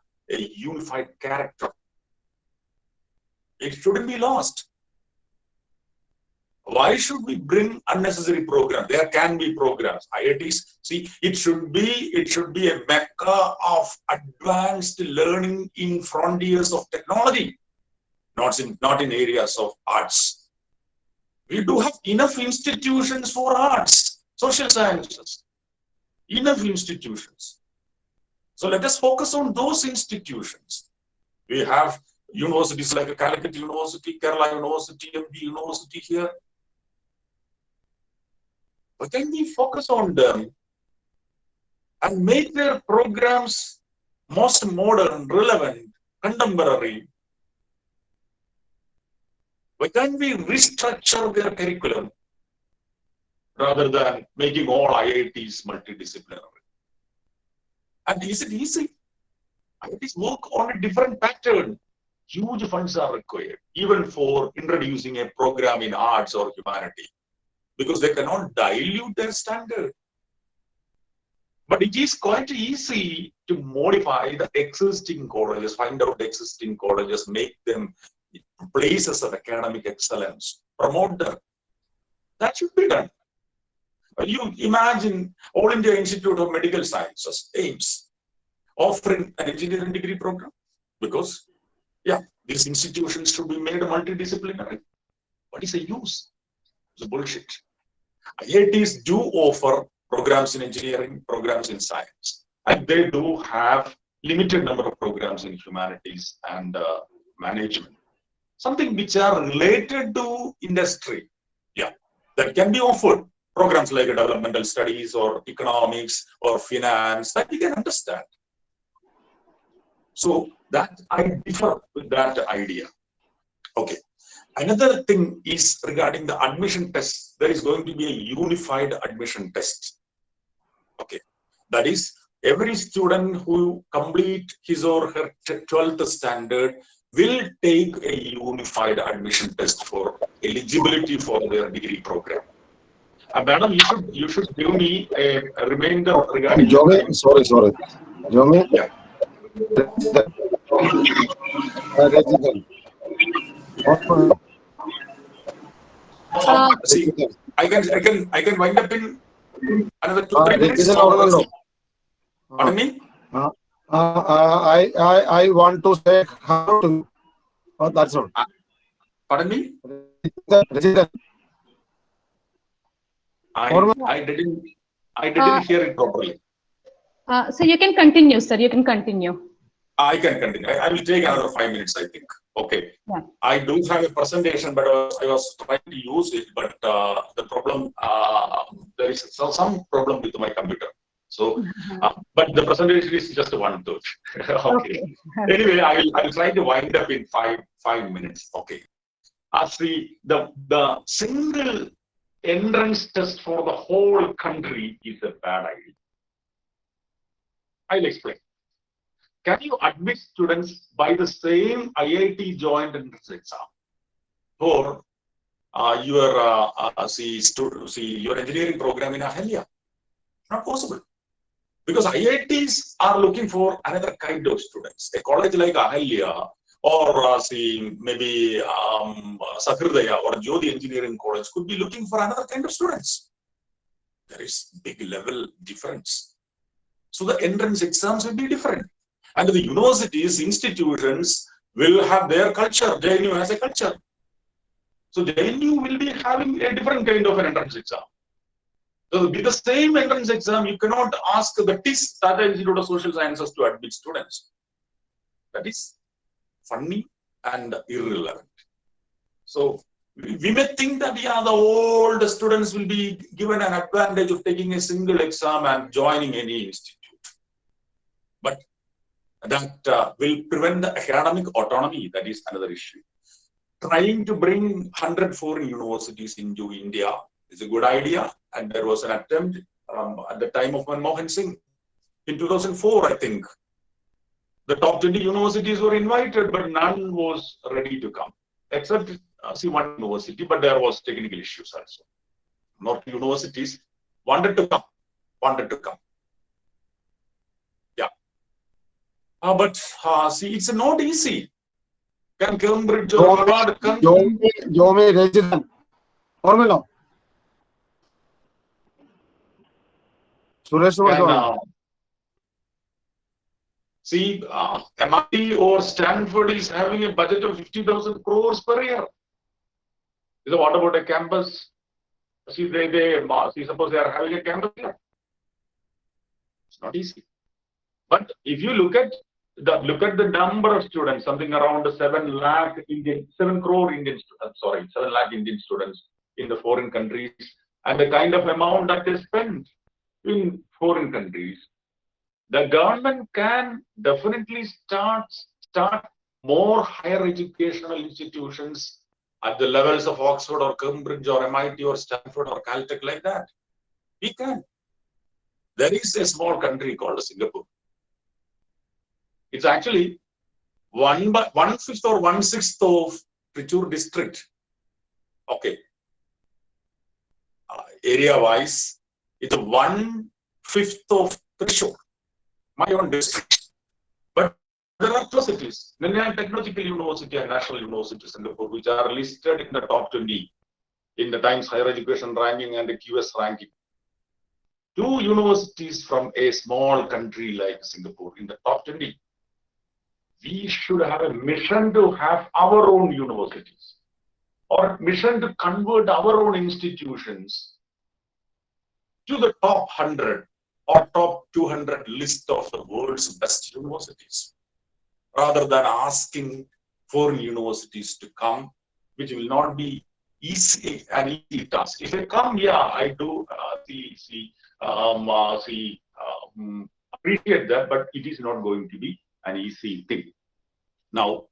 unified character. It shouldn't be lost. Why should we bring unnecessary programs? There can be programs. IITs, see, it should be a mecca of advanced learning in frontiers of technology, not in areas of arts. We do have enough institutions for arts, social sciences, enough institutions. So let us focus on those institutions. We have universities like Calicut University, Kerala University, MD University here. But then we focus on them and make their programs most modern, relevant, contemporary? Why can't we restructure their curriculum rather than making all IITs multidisciplinary? And is it easy? IITs work on a different pattern. Huge funds are required, even for introducing a program in arts or humanity, because they cannot dilute their standard. But it is quite easy to modify the existing colleges, find out existing colleges, make them places of academic excellence, promote them. That should be done. You imagine All India Institute of Medical Sciences, AIMS, offering an engineering degree program, because, yeah, these institutions should be made multidisciplinary. What is the use? It's bullshit. IITs do offer programs in engineering, programs in science, and they do have limited number of programs in humanities and management. Something which are related to industry, yeah, that can be offered. Programs like developmental studies or economics or finance, that we can understand. So that I differ with that idea. Okay. Another thing is regarding the admission test. There is going to be a unified admission test. Okay. That is, every student who complete his or her 12th standard will take a unified admission test for eligibility for their degree program. Madam, you should give me a reminder regarding. Jomy, sorry. Jomy. Yeah. See, I can wind up in another 2-3 minutes. Pardon me? I want to say how to. Oh, that's all. Pardon me? I didn't hear it properly. So you can continue, sir. You can continue. I can continue. I will take another 5 minutes, I think. Okay. Yeah. I do have a presentation, but I was trying to use it, but the problem, there is some problem with my computer. So, but the presentation is just 1/3. Okay. Anyway, I will try to wind up in five minutes. Okay. Actually, the single entrance test for the whole country is a bad idea. I'll explain. Can you admit students by the same IIT joint entrance exam for your engineering program in Ahalia? Not possible. Because IITs are looking for another kind of students. A college like Ahalia or maybe Sakridaya or Jyoti Engineering College could be looking for another kind of students. There is big level difference. So the entrance exams will be different. And the universities, institutions will have their culture. JNU has a culture. So JNU will be having a different kind of an entrance exam. So with the same entrance exam, you cannot ask the TIS, Tata Institute of Social Sciences, to admit students. That is funny and irrelevant. So we may think that, yeah, the old students will be given an advantage of taking a single exam and joining any institute. But that will prevent the academic autonomy. That is another issue. Trying to bring 100 foreign universities into India is a good idea. And there was an attempt at the time of Manmohan Singh in 2004, I think. The top 20 universities were invited, but none was ready to come, except one university, but there was technical issues also. Not universities wanted to come. Yeah. But it's not easy. Can Cambridge or Harvard come? Jomy resident. Formula. MIT or Stanford is having a budget of 50,000 crores per year. So what about a campus? Suppose they are having a campus here. It's not easy. But if you look at the number of students, something around 7 lakh Indian students in the foreign countries, and the kind of amount that they spend in foreign countries, The government can definitely start more higher educational institutions at the levels of Oxford or Cambridge or MIT or Stanford or Caltech like that. We can. There is a small country called Singapore. It's actually 1/5 or 1/6 of Trichur district. Okay. Area-wise, it's 1/5 of Trishur, my own district. But there are universities, Nanyang Technological University and National University Singapore, which are listed in the top 20 in the Times Higher Education ranking and the QS ranking. 2 universities from a small country like Singapore in the top 20. We should have a mission to have our own universities or mission to convert our own institutions to the top 100 or top 200 list of the world's best universities, rather than asking foreign universities to come, which will not be an easy task. If they come, yeah, I do appreciate that, but it is not going to be an easy thing. Now,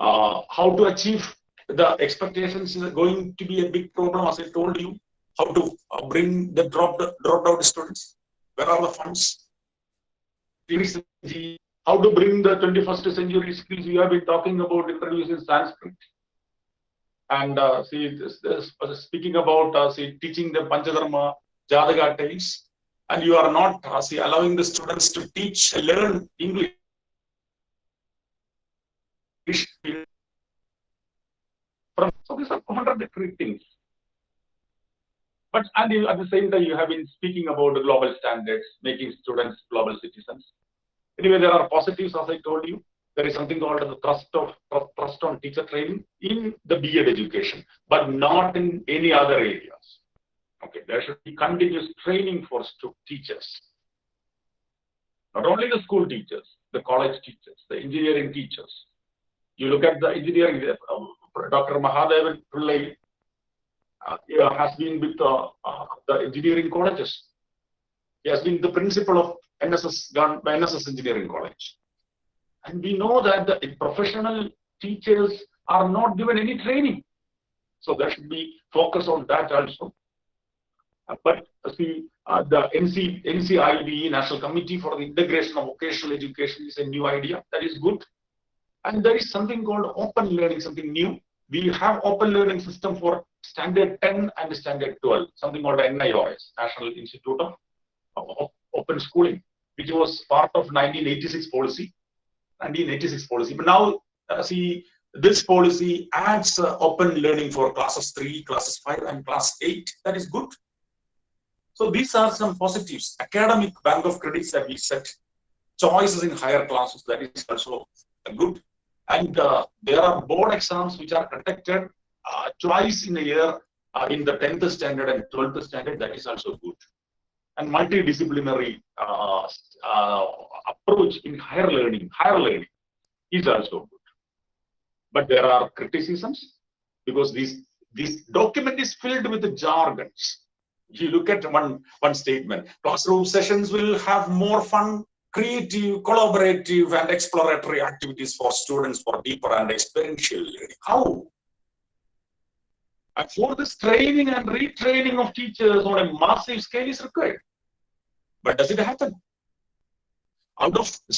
how to achieve the expectations is going to be a big problem, as I told you. How to bring the dropped out students? Where are the funds? How to bring the 21st century skills we have been talking about, introducing Sanskrit. And speaking about teaching them Panchadharma, Jataka tales, and you are not allowing the students to learn English. So these are contradictory things. But at the same time, you have been speaking about the global standards, making students global citizens. Anyway, there are positives, as I told you. There is something called the trust on teacher training in the B.Ed education, but not in any other areas. Okay, there should be continuous training for teachers. Not only the school teachers, the college teachers, the engineering teachers. You look at the engineering, Dr. Mahadevan Pillai has been with the engineering colleges. He has been the principal of NSS Engineering College. And we know that the professional teachers are not given any training. So there should be focus on that also. But the NCIB, National Committee for the Integration of Vocational Education, is a new idea. That is good. And there is something called open learning, something new. We have open learning system for Standard 10 and Standard 12, something called NIOS, National Institute of Open Schooling, which was part of 1986 policy. But now, this policy adds open learning for classes 3, classes 5, and class 8. That is good. So these are some positives. Academic bank of credits that we set. Choices in higher classes, that is also good. And there are board exams which are conducted twice in a year in the 10th standard and 12th standard. That is also good. And multidisciplinary approach in higher learning is also good. But there are criticisms because this document is filled with jargons. You look at one statement. Classroom sessions will have more fun, creative, collaborative, and exploratory activities for students for deeper and experiential learning. How? And for this training and retraining of teachers on a massive scale is required. But does it happen?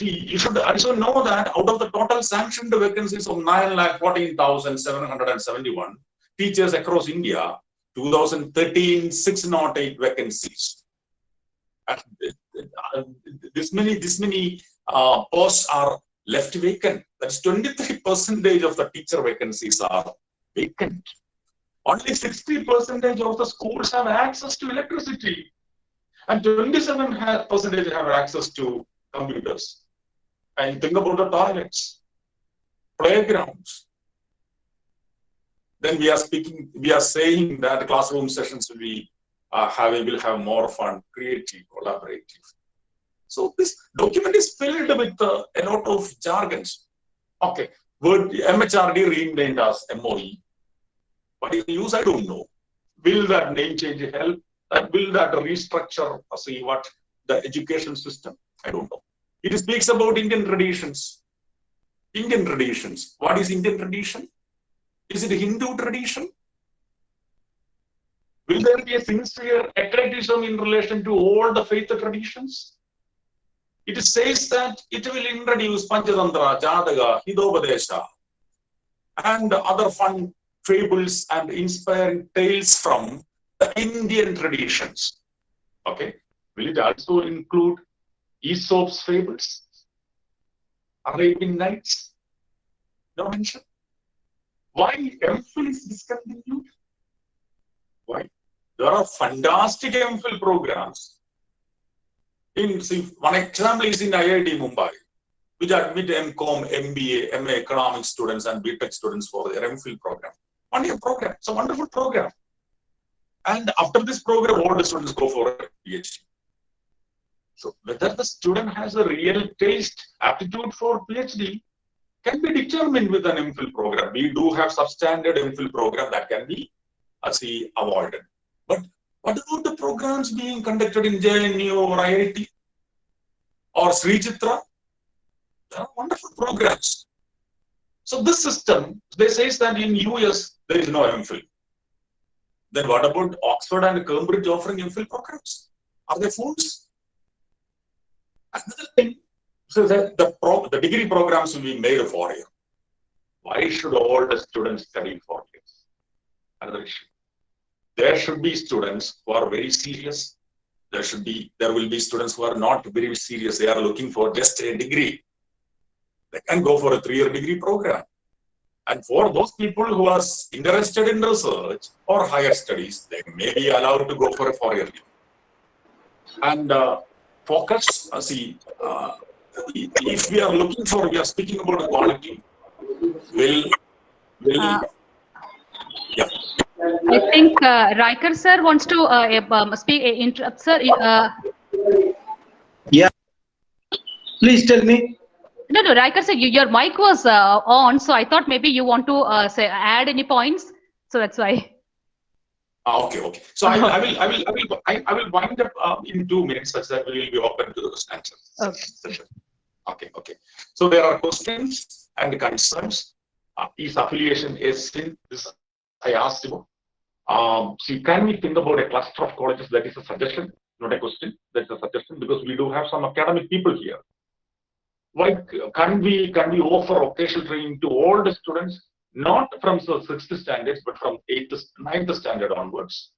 You should also know that out of the total sanctioned vacancies of 9,14,771 teachers across India, 2013, 608 vacancies. This many posts are left vacant. That's 23% of the teacher vacancies are vacant. Only 60% of the schools have access to electricity, and 27% have access to computers. And think about the toilets, playgrounds. Then we are saying that classroom sessions will have more fun, creative, collaborative. So this document is filled with a lot of jargons. Okay, word MHRD renamed as MOE. What is the use? I don't know. Will that name change help? Will that restructure? See what the education system? I don't know. It speaks about Indian traditions. Indian traditions. What is Indian tradition? Is it a Hindu tradition? Will there be a sincere eclecticism in relation to all the faith traditions? It says that it will introduce Panchatantra, Jataka, Hidobadesha, and other fun fables and inspiring tales from the Indian traditions. Okay. Will it also include Aesop's fables? Arabian Nights? No mention. Why MPhil is discontinued? Why? There are fantastic MPhil programs. One example is in IIT Mumbai, which admit MCOM, MBA, MA economics students and BTech students for their MPhil program. Only a program. It's a wonderful program. And after this program, all the students go for a PhD. So whether the student has a real taste, aptitude for PhD can be determined with an MPhil program. We do have substandard MPhil program that can be avoided. But what about the programs being conducted in JNU or IIT or Sri Chitra? They are wonderful programs. So this system, they say that in US there is no MPhil. Then what about Oxford and Cambridge offering MPhil programs? Are they fools? Another thing, so that the degree programs will be made 4 years. Why should all the students study 4 years? Another issue. There should be students who are very serious. There will be students who are not very serious. They are looking for just a degree. They can go for a 3-year degree program. And for those people who are interested in research or higher studies, they may be allowed to go for a 4-year degree. And focus, if we are speaking about quality, yeah. I think Raikar sir wants to speak. Interrupt, sir. Yeah. Please tell me. No, Raikar sir, your mic was on, so I thought maybe you want to add any points. So that's why. Okay. So I will wind up in 2 minutes, such that we will be open to the question session. Okay. So there are questions and concerns. Is affiliation a sin? This I asked you. Can we think about a cluster of colleges? That is a suggestion, not a question. That's a suggestion, because we do have some academic people here. Why can we offer occasional training to all the students, not from the 6th standards, but from 8th, 9th standard onwards?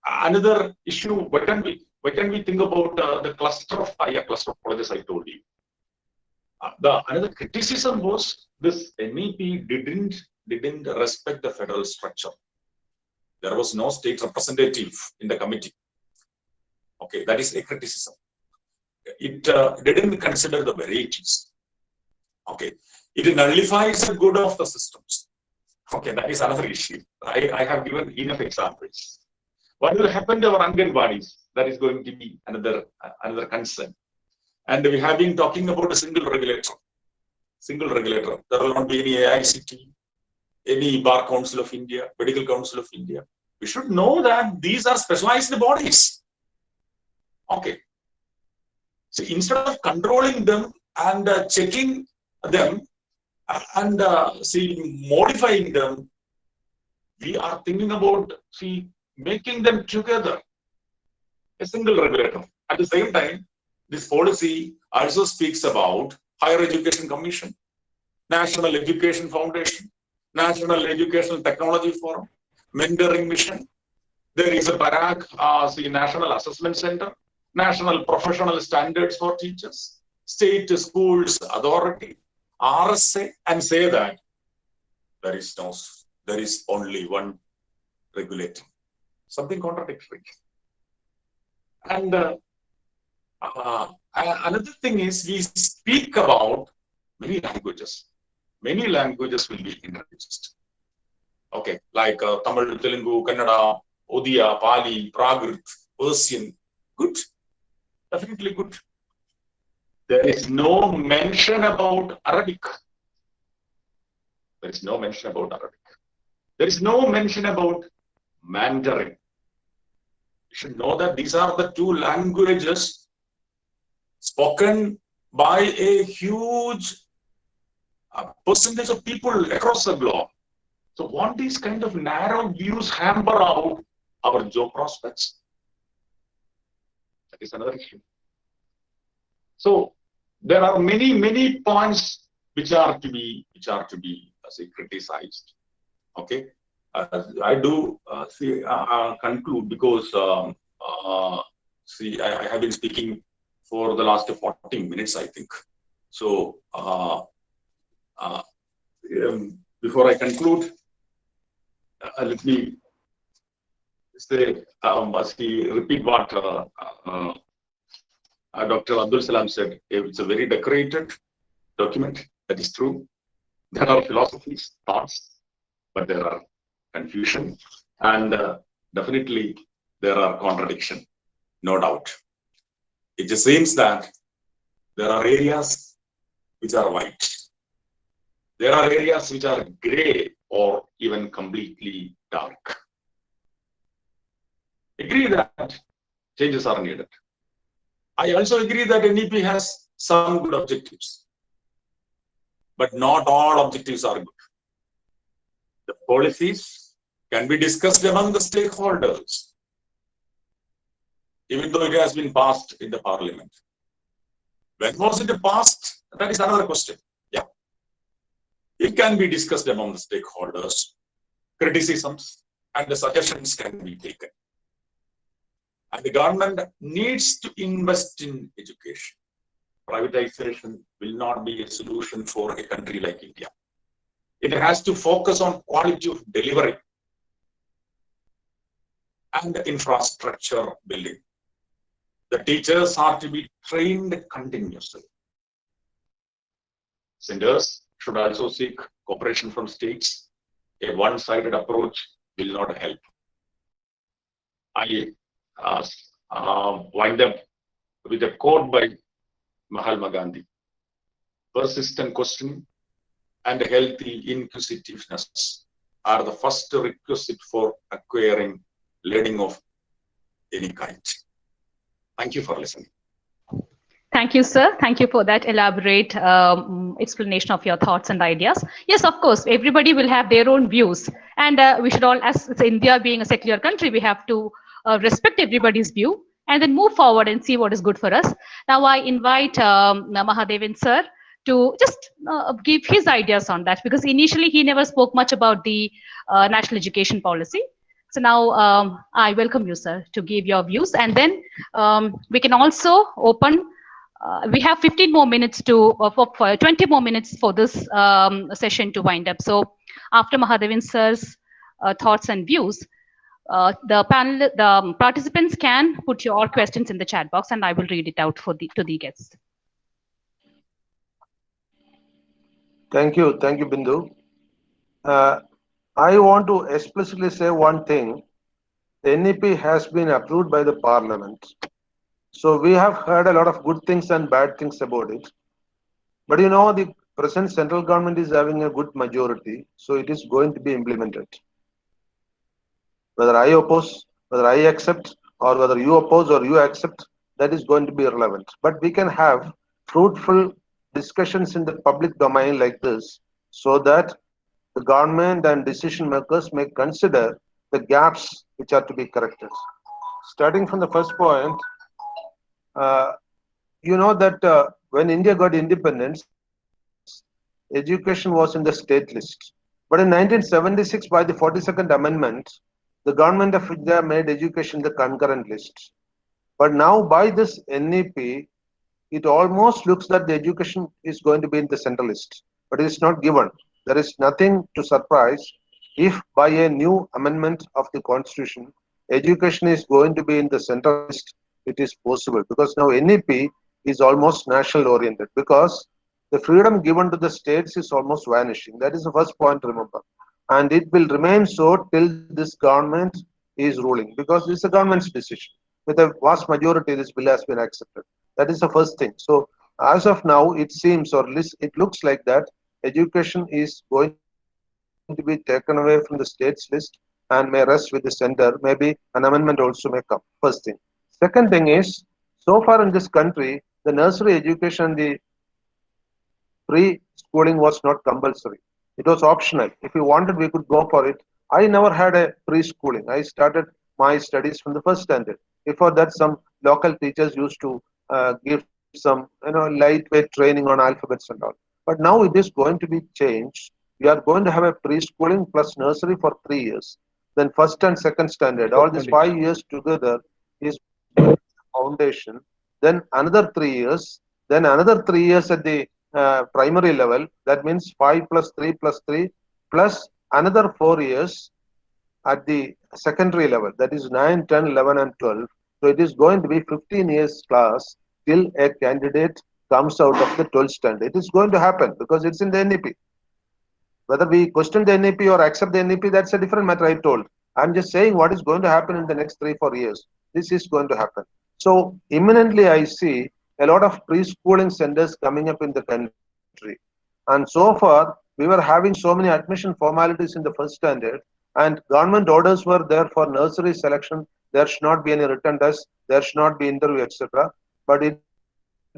Another issue. Why can we think about the cluster of colleges I told you? Another criticism was this MEP didn't respect the federal structure. There was no state representative in the committee. Okay, that is a criticism. It didn't consider the varieties. Okay, it nullifies the good of the systems. Okay, that is another issue. I have given enough examples. What will happen to our Anganwadis? That is going to be another concern. And we have been talking about a single regulator. There will not be any AICT, any Bar Council of India, Medical Council of India. We should know that these are specialized bodies. Okay. So instead of controlling them and checking them and modifying them, we are thinking about making them together, a single regulator. At the same time, this policy also speaks about Higher Education Commission, National Education Foundation, National Educational Technology Forum, Mentoring Mission. There is a Bharat, National Assessment Center, National Professional Standards for Teachers, State Schools Authority, RSA, and say that there is only one regulator. Something contradictory. And another thing is, we speak about many languages. Many languages will be introduced. Okay, like Tamil, Telugu, Kannada, Odia, Pali, Prakrit, Persian. Good. Definitely good. There is no mention about Arabic. There is no mention about Arabic. There is no mention about Mandarin. You should know that these are the two languages spoken by a huge percentage of people across the globe. So won't these kind of narrow views hamper out our job prospects? That is another issue. So there are many points which are to be criticized. Okay, I do conclude because I have been speaking for the last 14 minutes, I think. So before I conclude, let me say, repeat what Dr. Abdul Salam said. It's a very decorated document. That is true. There are philosophies, thoughts, but there are confusion, and definitely there are contradiction, no doubt. It just seems that there are areas which are white. There are areas which are gray or even completely dark. Agree that changes are needed. I also agree that NEP has some good objectives, but not all objectives are good. The policies can be discussed among the stakeholders, even though it has been passed in the parliament. When was it passed? That is another question. Yeah. It can be discussed among the stakeholders. Criticisms and the suggestions can be taken. And the government needs to invest in education. Privatization will not be a solution for a country like India. It has to focus on quality of delivery and infrastructure building. The teachers are to be trained continuously. Centers should also seek cooperation from states. A one-sided approach will not help. I wind up with a quote by Mahatma Gandhi. Persistent questioning and healthy inquisitiveness are the first requisite for acquiring learning of any kind. Thank you for listening. Thank you, sir. Thank you for that elaborate explanation of your thoughts and ideas. Yes, of course, everybody will have their own views. And we should all, as India being a secular country, we have to respect everybody's view and then move forward and see what is good for us. Now, I invite Mahadevan, sir, to just give his ideas on that, because initially he never spoke much about the national education policy. So now I welcome you, sir, to give your views. And then we can also open, we have 15 more minutes to, 20 more minutes for this session to wind up. So after Mahadevan sir's thoughts and views, the participants can put your questions in the chat box and I will read it out for to the guests. Thank you, Bindu. I want to explicitly say one thing. The NEP has been approved by the Parliament. So we have heard a lot of good things and bad things about it. But you know, the present central government is having a good majority, so it is going to be implemented. Whether I oppose, whether I accept, or whether you oppose or you accept, that is going to be irrelevant. But we can have fruitful discussions in the public domain like this, so that the government and decision makers may consider the gaps which are to be corrected. Starting from the first point, you know that when India got independence, education was in the state list. But in 1976, by the 42nd Amendment, the government of India made education the concurrent list. But now by this NEP, it almost looks that the education is going to be in the central list, but it is not given. There is nothing to surprise if by a new amendment of the constitution, education is going to be in the central list. It is possible because now NEP is almost national oriented, because the freedom given to the states is almost vanishing. That is the first point to remember. And it will remain so till this government is ruling, because this is a government's decision. With a vast majority, this bill has been accepted. That is the first thing. So as of now, it seems, or at least it looks like that education is going to be taken away from the states list and may rest with the center. Maybe an amendment also may come. First thing. Second thing is, so far in this country, the nursery education, the pre-schooling was not compulsory. It was optional. If we wanted, we could go for it. I never had a pre-schooling. I started my studies from the first standard. Before that, some local teachers used to give some, lightweight training on alphabets and all. But now it is going to be changed. We are going to have a preschooling plus nursery for 3 years. Then first and second standard, all these 5 years together is foundation. Then another 3 years. Then another 3 years at the primary level. That means 5 plus 3 plus 3 plus another 4 years at the secondary level. That is 9, 10, 11 and 12. So it is going to be 15 years class till a candidate comes out of the 12th standard. It is going to happen because it's in the NEP. Whether we question the NEP or accept the NEP, that's a different matter, I told. I'm just saying what is going to happen in the next 3-4 years. This is going to happen. So imminently I see a lot of preschooling centers coming up in the country. And so far, we were having so many admission formalities in the first standard, and government orders were there for nursery selection. There should not be any written test, there should not be interview, etc. But it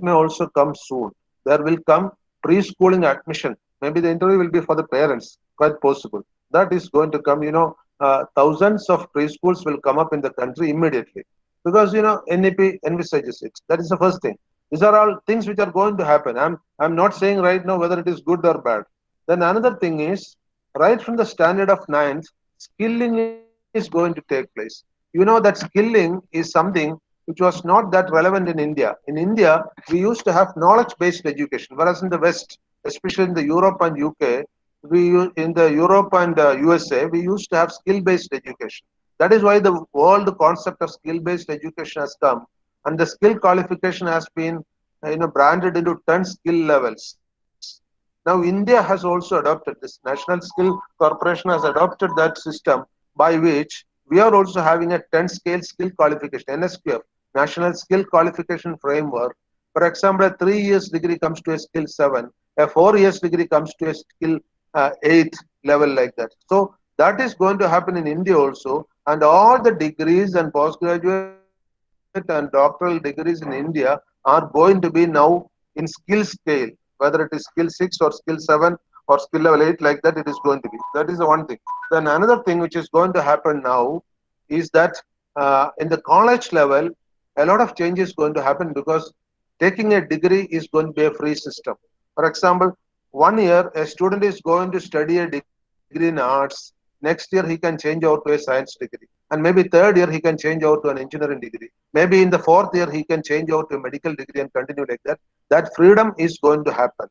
may also come soon. There will come preschooling admission. Maybe the interview will be for the parents, quite possible. That is going to come, thousands of preschools will come up in the country immediately. Because, NEP envisages it. That is the first thing. These are all things which are going to happen. I'm not saying right now whether it is good or bad. Then another thing is, right from the standard of 9th, skilling is going to take place. You know that skilling is something which was not that relevant in India. In India, we used to have knowledge-based education, whereas in the West, especially in the Europe and UK, in the Europe and USA, we used to have skill-based education. That is why the world concept of skill-based education has come, and the skill qualification has been, branded into 10 skill levels. Now India has also adopted this. National Skill Corporation has adopted that system by which we are also having a 10 scale skill qualification, NSQF, National Skill Qualification Framework. For example, a 3 years degree comes to a skill 7, a 4 years degree comes to a skill 8 level, like that. So that is going to happen in India also, and all the degrees and postgraduate and doctoral degrees in India are going to be now in skill scale, whether it is skill 6 or skill 7 or skill level 8, like that it is going to be. That is the one thing. Then another thing which is going to happen now is that in the college level, a lot of change is going to happen, because taking a degree is going to be a free system. For example, 1 year a student is going to study a degree in arts. Next year he can change out to a science degree, and maybe third year he can change out to an engineering degree. Maybe in the fourth year he can change out to a medical degree and continue like that. That freedom is going to happen.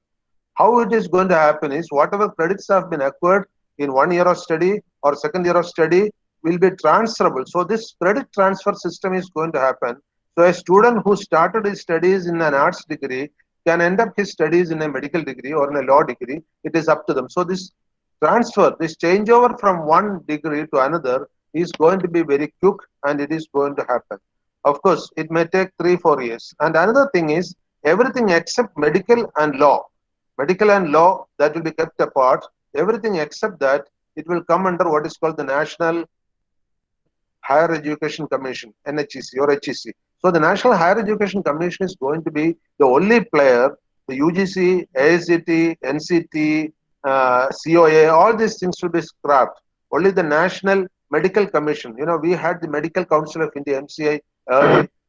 How it is going to happen is, whatever credits have been acquired in 1 year of study or second year of study will be transferable. So this credit transfer system is going to happen. So a student who started his studies in an arts degree can end up his studies in a medical degree or in a law degree. It is up to them. So this transfer, this changeover from one degree to another is going to be very quick, and it is going to happen. Of course, it may take 3-4 years. And another thing is, everything except medical and law, that will be kept apart. Everything except that, it will come under what is called the National Higher Education Commission, NHEC or HEC. So the National Higher Education Commission is going to be the only player. The UGC, AICT, NCT, COA, all these things will be scrapped. Only the National Medical Commission. We had the Medical Council of India, MCI,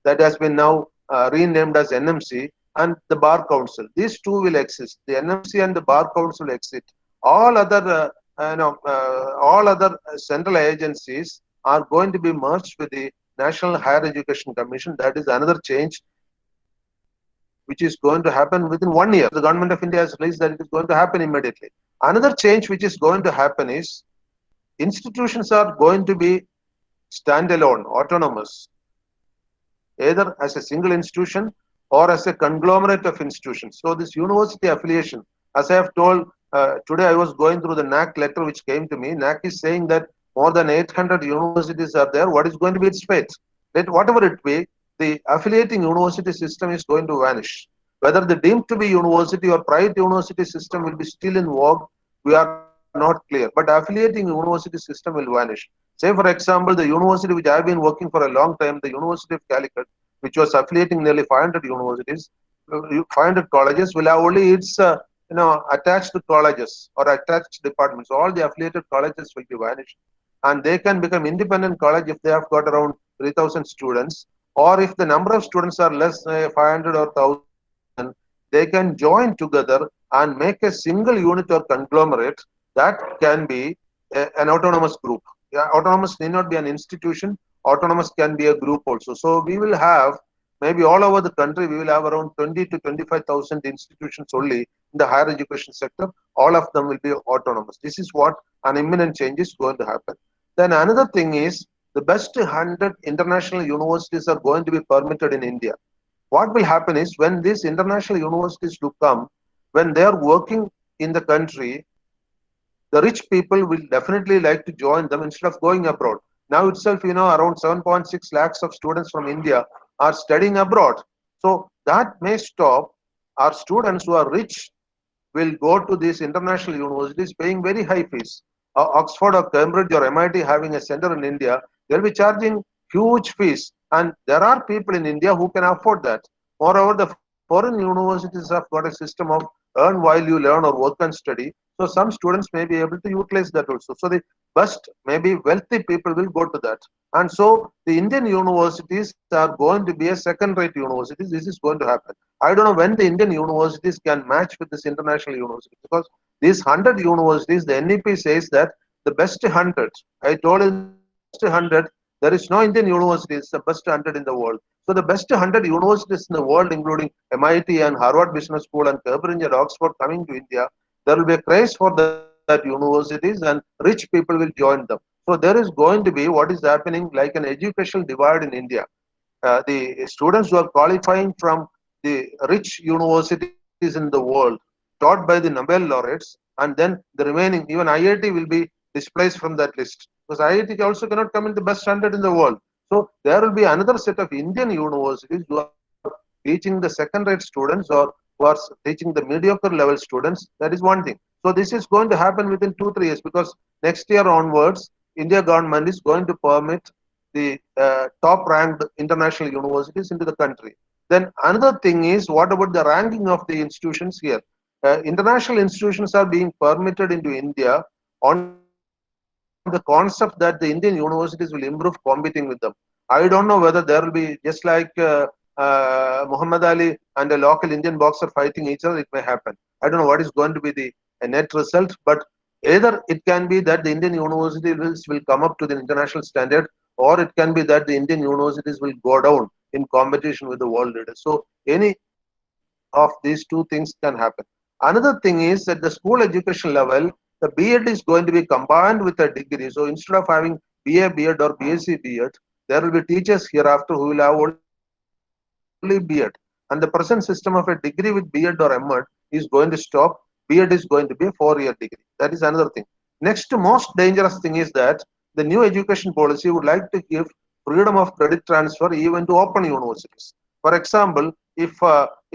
that has been now renamed as NMC, and the Bar Council. These two will exist. The NMC and the Bar Council exist. All other central agencies are going to be merged with the National Higher Education Commission. That is another change which is going to happen within 1 year. The government of India has released that it is going to happen immediately. Another change which is going to happen is, institutions are going to be standalone, autonomous, either as a single institution or as a conglomerate of institutions. So this university affiliation, as I have told, today I was going through the NAC letter which came to me. NAC is saying that more than 800 universities are there. What is going to be its fate? Let whatever it be, the affiliating university system is going to vanish. Whether the deemed to be university or private university system will be still in vogue, we are not clear. But affiliating university system will vanish. Say, for example, the university which I have been working for a long time, the University of Calicut, which was affiliating nearly 500 universities, 500 colleges, will have only its attached colleges or attached departments. All the affiliated colleges will be vanished, and they can become independent college if they have got around 3,000 students, or if the number of students are less, 500 or 1,000, they can join together and make a single unit or conglomerate that can be an autonomous group. Yeah, autonomous need not be an institution. Autonomous can be a group also. So we will have maybe all over the country, we will have around 20 to 25,000 institutions only in the higher education sector. All of them will be autonomous. This is what an imminent change is going to happen. Then another thing is the best 100 international universities are going to be permitted in India. What will happen is when these international universities do come, when they are working in the country, the rich people will definitely like to join them instead of going abroad. Now itself, around 7.6 lakhs of students from India are studying abroad. So that may stop. Our students who are rich will go to these international universities paying very high fees. Oxford or Cambridge or MIT having a center in India, they'll be charging huge fees. And there are people in India who can afford that. Moreover, the foreign universities have got a system of earn while you learn or work and study. So some students may be able to utilize that also. So the best, maybe wealthy people will go to that. And so the Indian universities are going to be a second-rate universities. This is going to happen. I don't know when the Indian universities can match with this international university, because these 100 universities, the NEP says that the best 100, I told you the best 100, there is no Indian university, it's the best 100 in the world. So the best 100 universities in the world, including MIT and Harvard Business School and Cambridge and Oxford coming to India, there will be a craze for that universities and rich people will join them. So there is going to be what is happening like an educational divide in India. The students who are qualifying from the rich universities in the world, taught by the Nobel laureates, and then the remaining, even IIT will be displaced from that list, because IIT also cannot come in the best 100 in the world. So there will be another set of Indian universities who are teaching the second-rate students or who are teaching the mediocre level students. That is one thing. So this is going to happen within 2-3 years, because next year onwards, India government is going to permit the top-ranked international universities into the country. Then another thing is, what about the ranking of the institutions here? International institutions are being permitted into India on the concept that the Indian universities will improve competing with them. I don't know whether there will be just like Muhammad Ali and a local Indian boxer fighting each other. It may happen. I don't know what is going to be the net result, but either it can be that the Indian universities will come up to the international standard, or it can be that the Indian universities will go down in competition with the world leaders. So any of these two things can happen. Another thing is at the school education level, the B.Ed is going to be combined with a degree. So instead of having BA B.Ed or BSc B.Ed, there will be teachers hereafter who will have only B.Ed. And the present system of a degree with B.Ed or M.Ed is going to stop. B.Ed is going to be a 4-year degree. That is another thing. Next most dangerous thing is that the new education policy would like to give freedom of credit transfer even to open universities. For example, if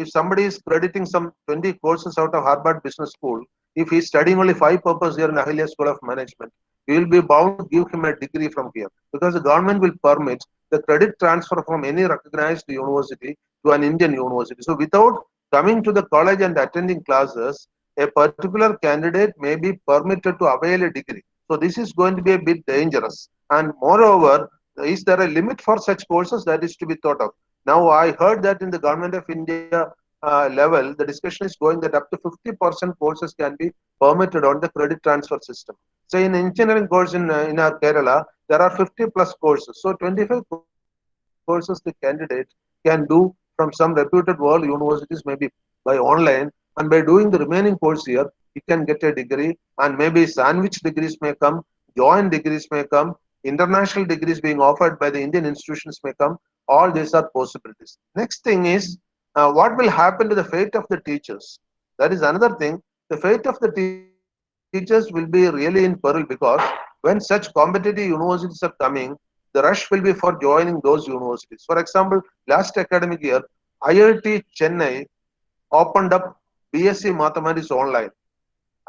somebody is crediting some 20 courses out of Harvard Business School, if he is studying only 5 purposes here in Ahalia School of Management, we will be bound to give him a degree from here, because the government will permit the credit transfer from any recognized university to an Indian university. So without coming to the college and attending classes, a particular candidate may be permitted to avail a degree. So this is going to be a bit dangerous. And moreover, is there a limit for such courses? That is to be thought of. Now I heard that in the government of India level, the discussion is going that up to 50% courses can be permitted on the credit transfer system. So in engineering course in our Kerala, there are 50 plus courses. So 25 courses the candidate can do from some reputed world universities, maybe by online, and by doing the remaining course here, he can get a degree, and maybe sandwich degrees may come, joint degrees may come, international degrees being offered by the Indian institutions may come. All these are possibilities. Next thing is, what will happen to the fate of the teachers? That is another thing. The fate of the teachers will be really in peril, because when such competitive universities are coming, the rush will be for joining those universities. For example, last academic year, IIT Chennai opened up BSc Mathematics online.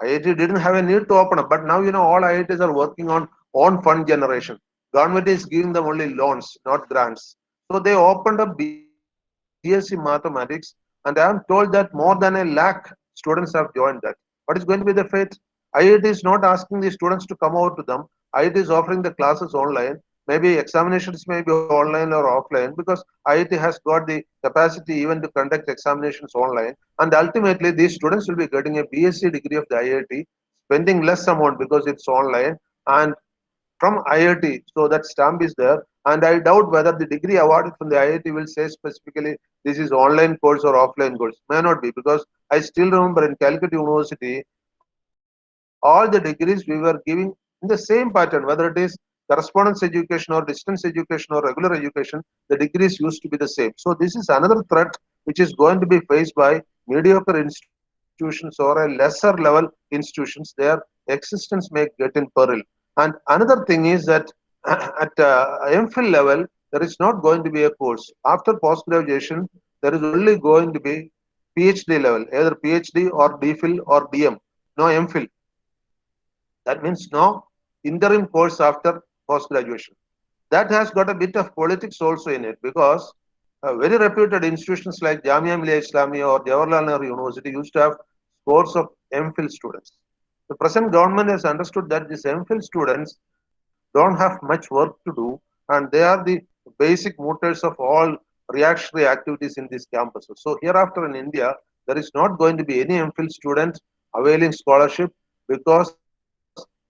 IIT didn't have a need to open up, but now all IITs are working on own fund generation. Government is giving them only loans, not grants. So they opened up BSc Mathematics, and I am told that more than a lakh students have joined that. What is going to be the fate? IIT is not asking the students to come over to them. IIT is offering the classes online. Maybe examinations may be online or offline because IIT has got the capacity even to conduct examinations online. And ultimately, these students will be getting a BSc degree of the IIT, spending less amount because it's online and from IIT. So that stamp is there. And I doubt whether the degree awarded from the IIT will say specifically this is online course or offline course. May not be, because I still remember in Calicut University, all the degrees we were giving in the same pattern, whether it is correspondence education or distance education or regular education, the degrees used to be the same. So this is another threat which is going to be faced by mediocre institutions or a lesser level institutions. Their existence may get in peril. And another thing is that at MPhil level, there is not going to be a course. After post graduation, there is only going to be PhD level, either PhD or DPhil or DM, no MPhil. That means no interim course after post graduation. That has got a bit of politics also in it, because very reputed institutions like Jamia Millia Islamia or Jawaharlal Nehru University used to have scores of MPhil students. The present government has understood that these MPhil students don't have much work to do, and they are the basic motors of all reactionary activities in these campuses. So hereafter in India, there is not going to be any MPhil student availing scholarship, because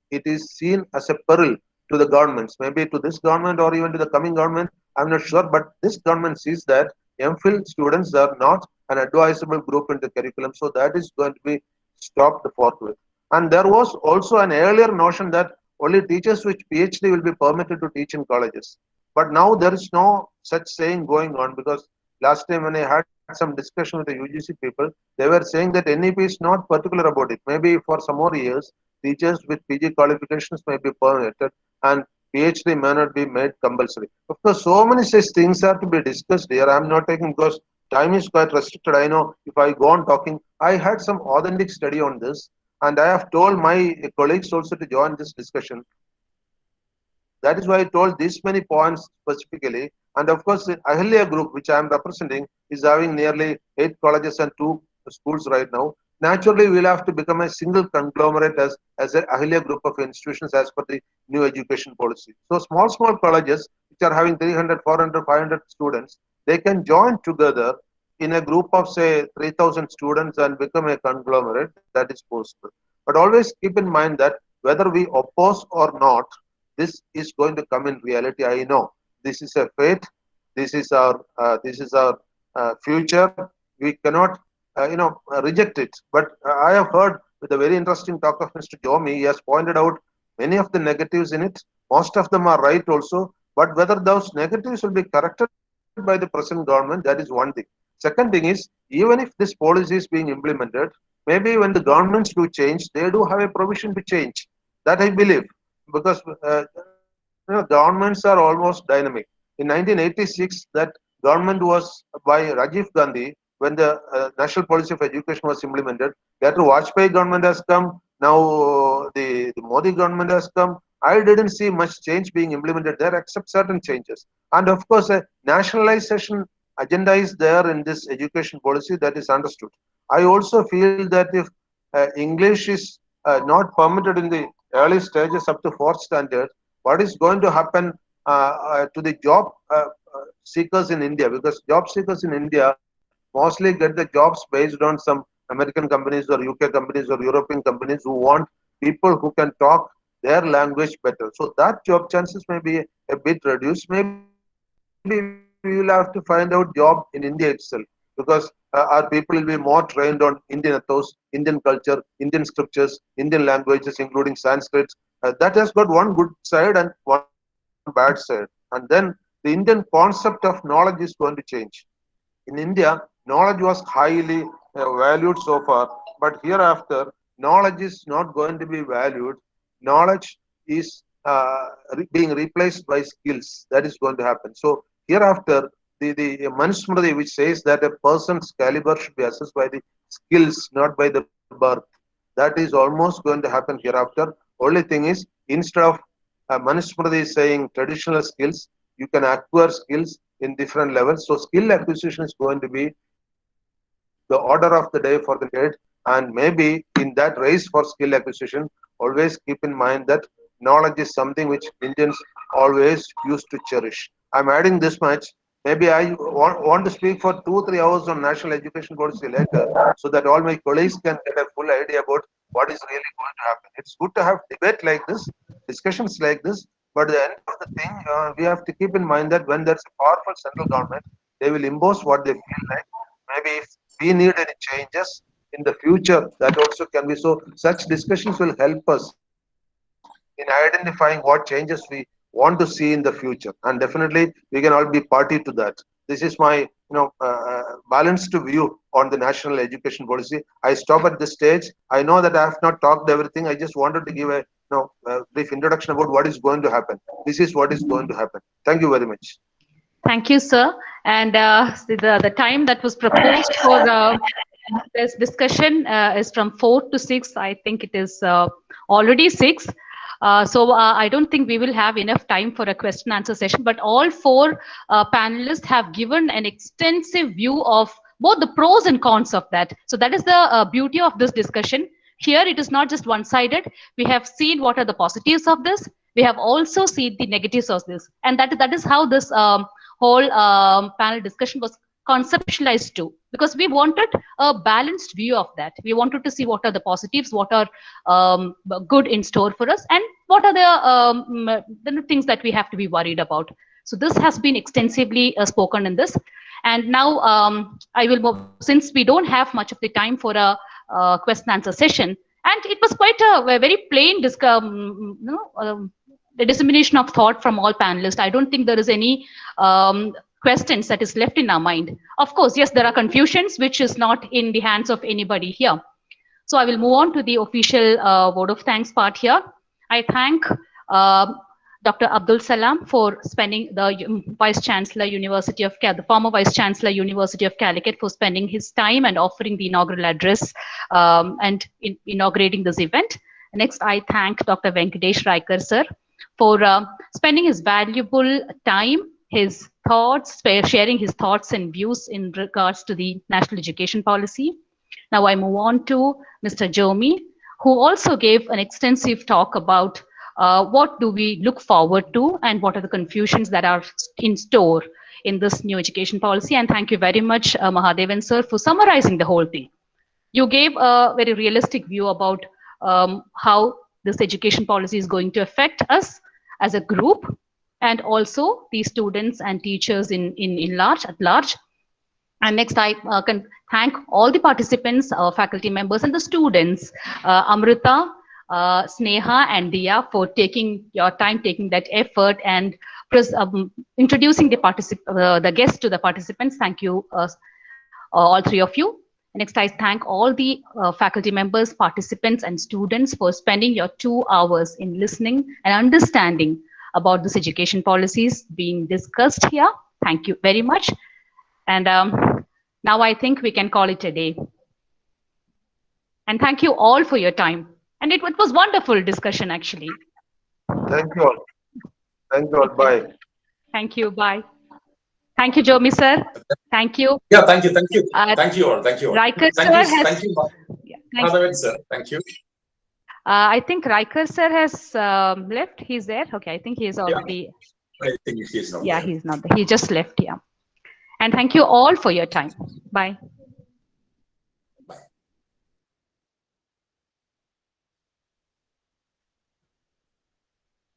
it is seen as a peril to the governments, maybe to this government or even to the coming government. I'm not sure, but this government sees that MPhil students are not an advisable group in the curriculum, so that is going to be stopped forthwith. And there was also an earlier notion that only teachers with PhD will be permitted to teach in colleges. But now there is no such saying going on, because last time when I had some discussion with the UGC people, they were saying that NEP is not particular about it. Maybe for some more years, teachers with PG qualifications may be permitted and PhD may not be made compulsory. Of course, so many such things are to be discussed here. I'm not taking, because time is quite restricted. I know if I go on talking, I had some authentic study on this, and I have told my colleagues also to join this discussion. That is why I told these many points specifically. And of course, the Ahalia group, which I am representing, is having nearly 8 colleges and 2 schools right now. Naturally, we'll have to become a single conglomerate as an Ahalia group of institutions as per the new education policy. So small colleges, which are having 300, 400, 500 students, they can join together in a group of say 3,000 students and become a conglomerate. That is possible. But always keep in mind that whether we oppose or not, this is going to come in reality. I know this is a fate. This is our future. We cannot reject it. But I have heard with a very interesting talk of Mr. Jomy. He has pointed out many of the negatives in it. Most of them are right also. But whether those negatives will be corrected by the present government, that is one thing. Second thing is, even if this policy is being implemented, maybe when the governments do change, they do have a provision to change. That I believe, because governments are almost dynamic. In 1986, that government was by Rajiv Gandhi when the national policy of education was implemented. Later, Vajpayee government has come. Now the Modi government has come. I didn't see much change being implemented there, except certain changes. And of course, a nationalization agenda is there in this education policy, that is understood. I also feel that if English is not permitted in the early stages up to 4th standard, what is going to happen to the job seekers in India? Because job seekers in India mostly get the jobs based on some American companies or UK companies or European companies who want people who can talk their language better. So that job chances may be a bit reduced. Maybe we will have to find out job in India itself, because our people will be more trained on Indian ethos, Indian culture, Indian scriptures, Indian languages, including Sanskrit. That has got one good side and one bad side. And then the Indian concept of knowledge is going to change. In India, knowledge was highly valued so far, but hereafter, knowledge is not going to be valued. Knowledge is being replaced by skills. That is going to happen. So hereafter, the Manusmriti, which says that a person's caliber should be assessed by the skills, not by the birth, that is almost going to happen hereafter. Only thing is, instead of Manusmriti is saying traditional skills, you can acquire skills in different levels. So skill acquisition is going to be the order of the day for the decade. And maybe in that race for skill acquisition, always keep in mind that knowledge is something which Indians always used to cherish. I'm adding this much. Maybe I want to speak for 2-3 hours on national education policy later, so that all my colleagues can get a full idea about what is really going to happen. It's good to have debate like this, discussions like this, but at the end of the thing, we have to keep in mind that when there's a powerful central government, they will impose what they feel like. Maybe if we need any changes in the future, that also can be. So such discussions will help us in identifying what changes we want to see in the future, and definitely we can all be party to that. This is my balanced view on the national education policy. I stop at this stage. I know that I have not talked everything. I just wanted to give a brief introduction about what is going to happen. This is what is going to happen. Thank you very much. Thank you, sir. And the time that was proposed for this discussion is from 4 to 6. I think it is already 6. So I don't think we will have enough time for a question answer session, but all 4 panelists have given an extensive view of both the pros and cons of that. So that is the beauty of this discussion. Here, it is not just one-sided. We have seen what are the positives of this. We have also seen the negatives of this. And that is how this whole panel discussion was conceptualized too, because we wanted a balanced view of that. We wanted to see what are the positives, what are good in store for us, and what are the things that we have to be worried about. So this has been extensively spoken in this. And now I will move, since we don't have much of the time for a question answer session, and it was quite a very plain the dissemination of thought from all panelists. I don't think there is any questions that is left in our mind. Of course, yes, there are confusions, which is not in the hands of anybody here. So I will move on to the official vote of thanks part here. I thank Dr. Abdul Salam for spending the Vice Chancellor, University of the former Vice Chancellor, University of Calicut, for spending his time and offering the inaugural address and inaugurating this event. Next, I thank Dr. Venkatesh Raikar, sir, for spending his valuable time, his thoughts, sharing his thoughts and views in regards to the national education policy. Now I move on to Mr. Jomy, who also gave an extensive talk about what do we look forward to and what are the confusions that are in store in this new education policy. And thank you very much, Mahadevan, sir, for summarizing the whole thing. You gave a very realistic view about how this education policy is going to affect us as a group, and also the students and teachers at large. And next, I can thank all the participants, faculty members, and the students, Amrita, Sneha, and Dia, for taking your time, taking that effort, and introducing the guests to the participants. Thank you, all 3 of you. Next, I thank all the faculty members, participants, and students for spending your 2 hours in listening and understanding about this education policies being discussed here. Thank you very much. And now I think we can call it a day. And thank you all for your time. And it was wonderful discussion, actually. Thank you all. Thank you all. Bye. Thank you. Bye. Thank you, Jomy, sir. Thank you. Yeah, thank you. Thank you. Thank you all. Thank you all. Raikar, thank you. Mahadevan, sir. Thank you. I think Raikar, sir, has left. He's there. Okay, I think he is already. Yeah. I think he's not Yeah, there. he's not there. He just left. Yeah. And thank you all for your time. Bye.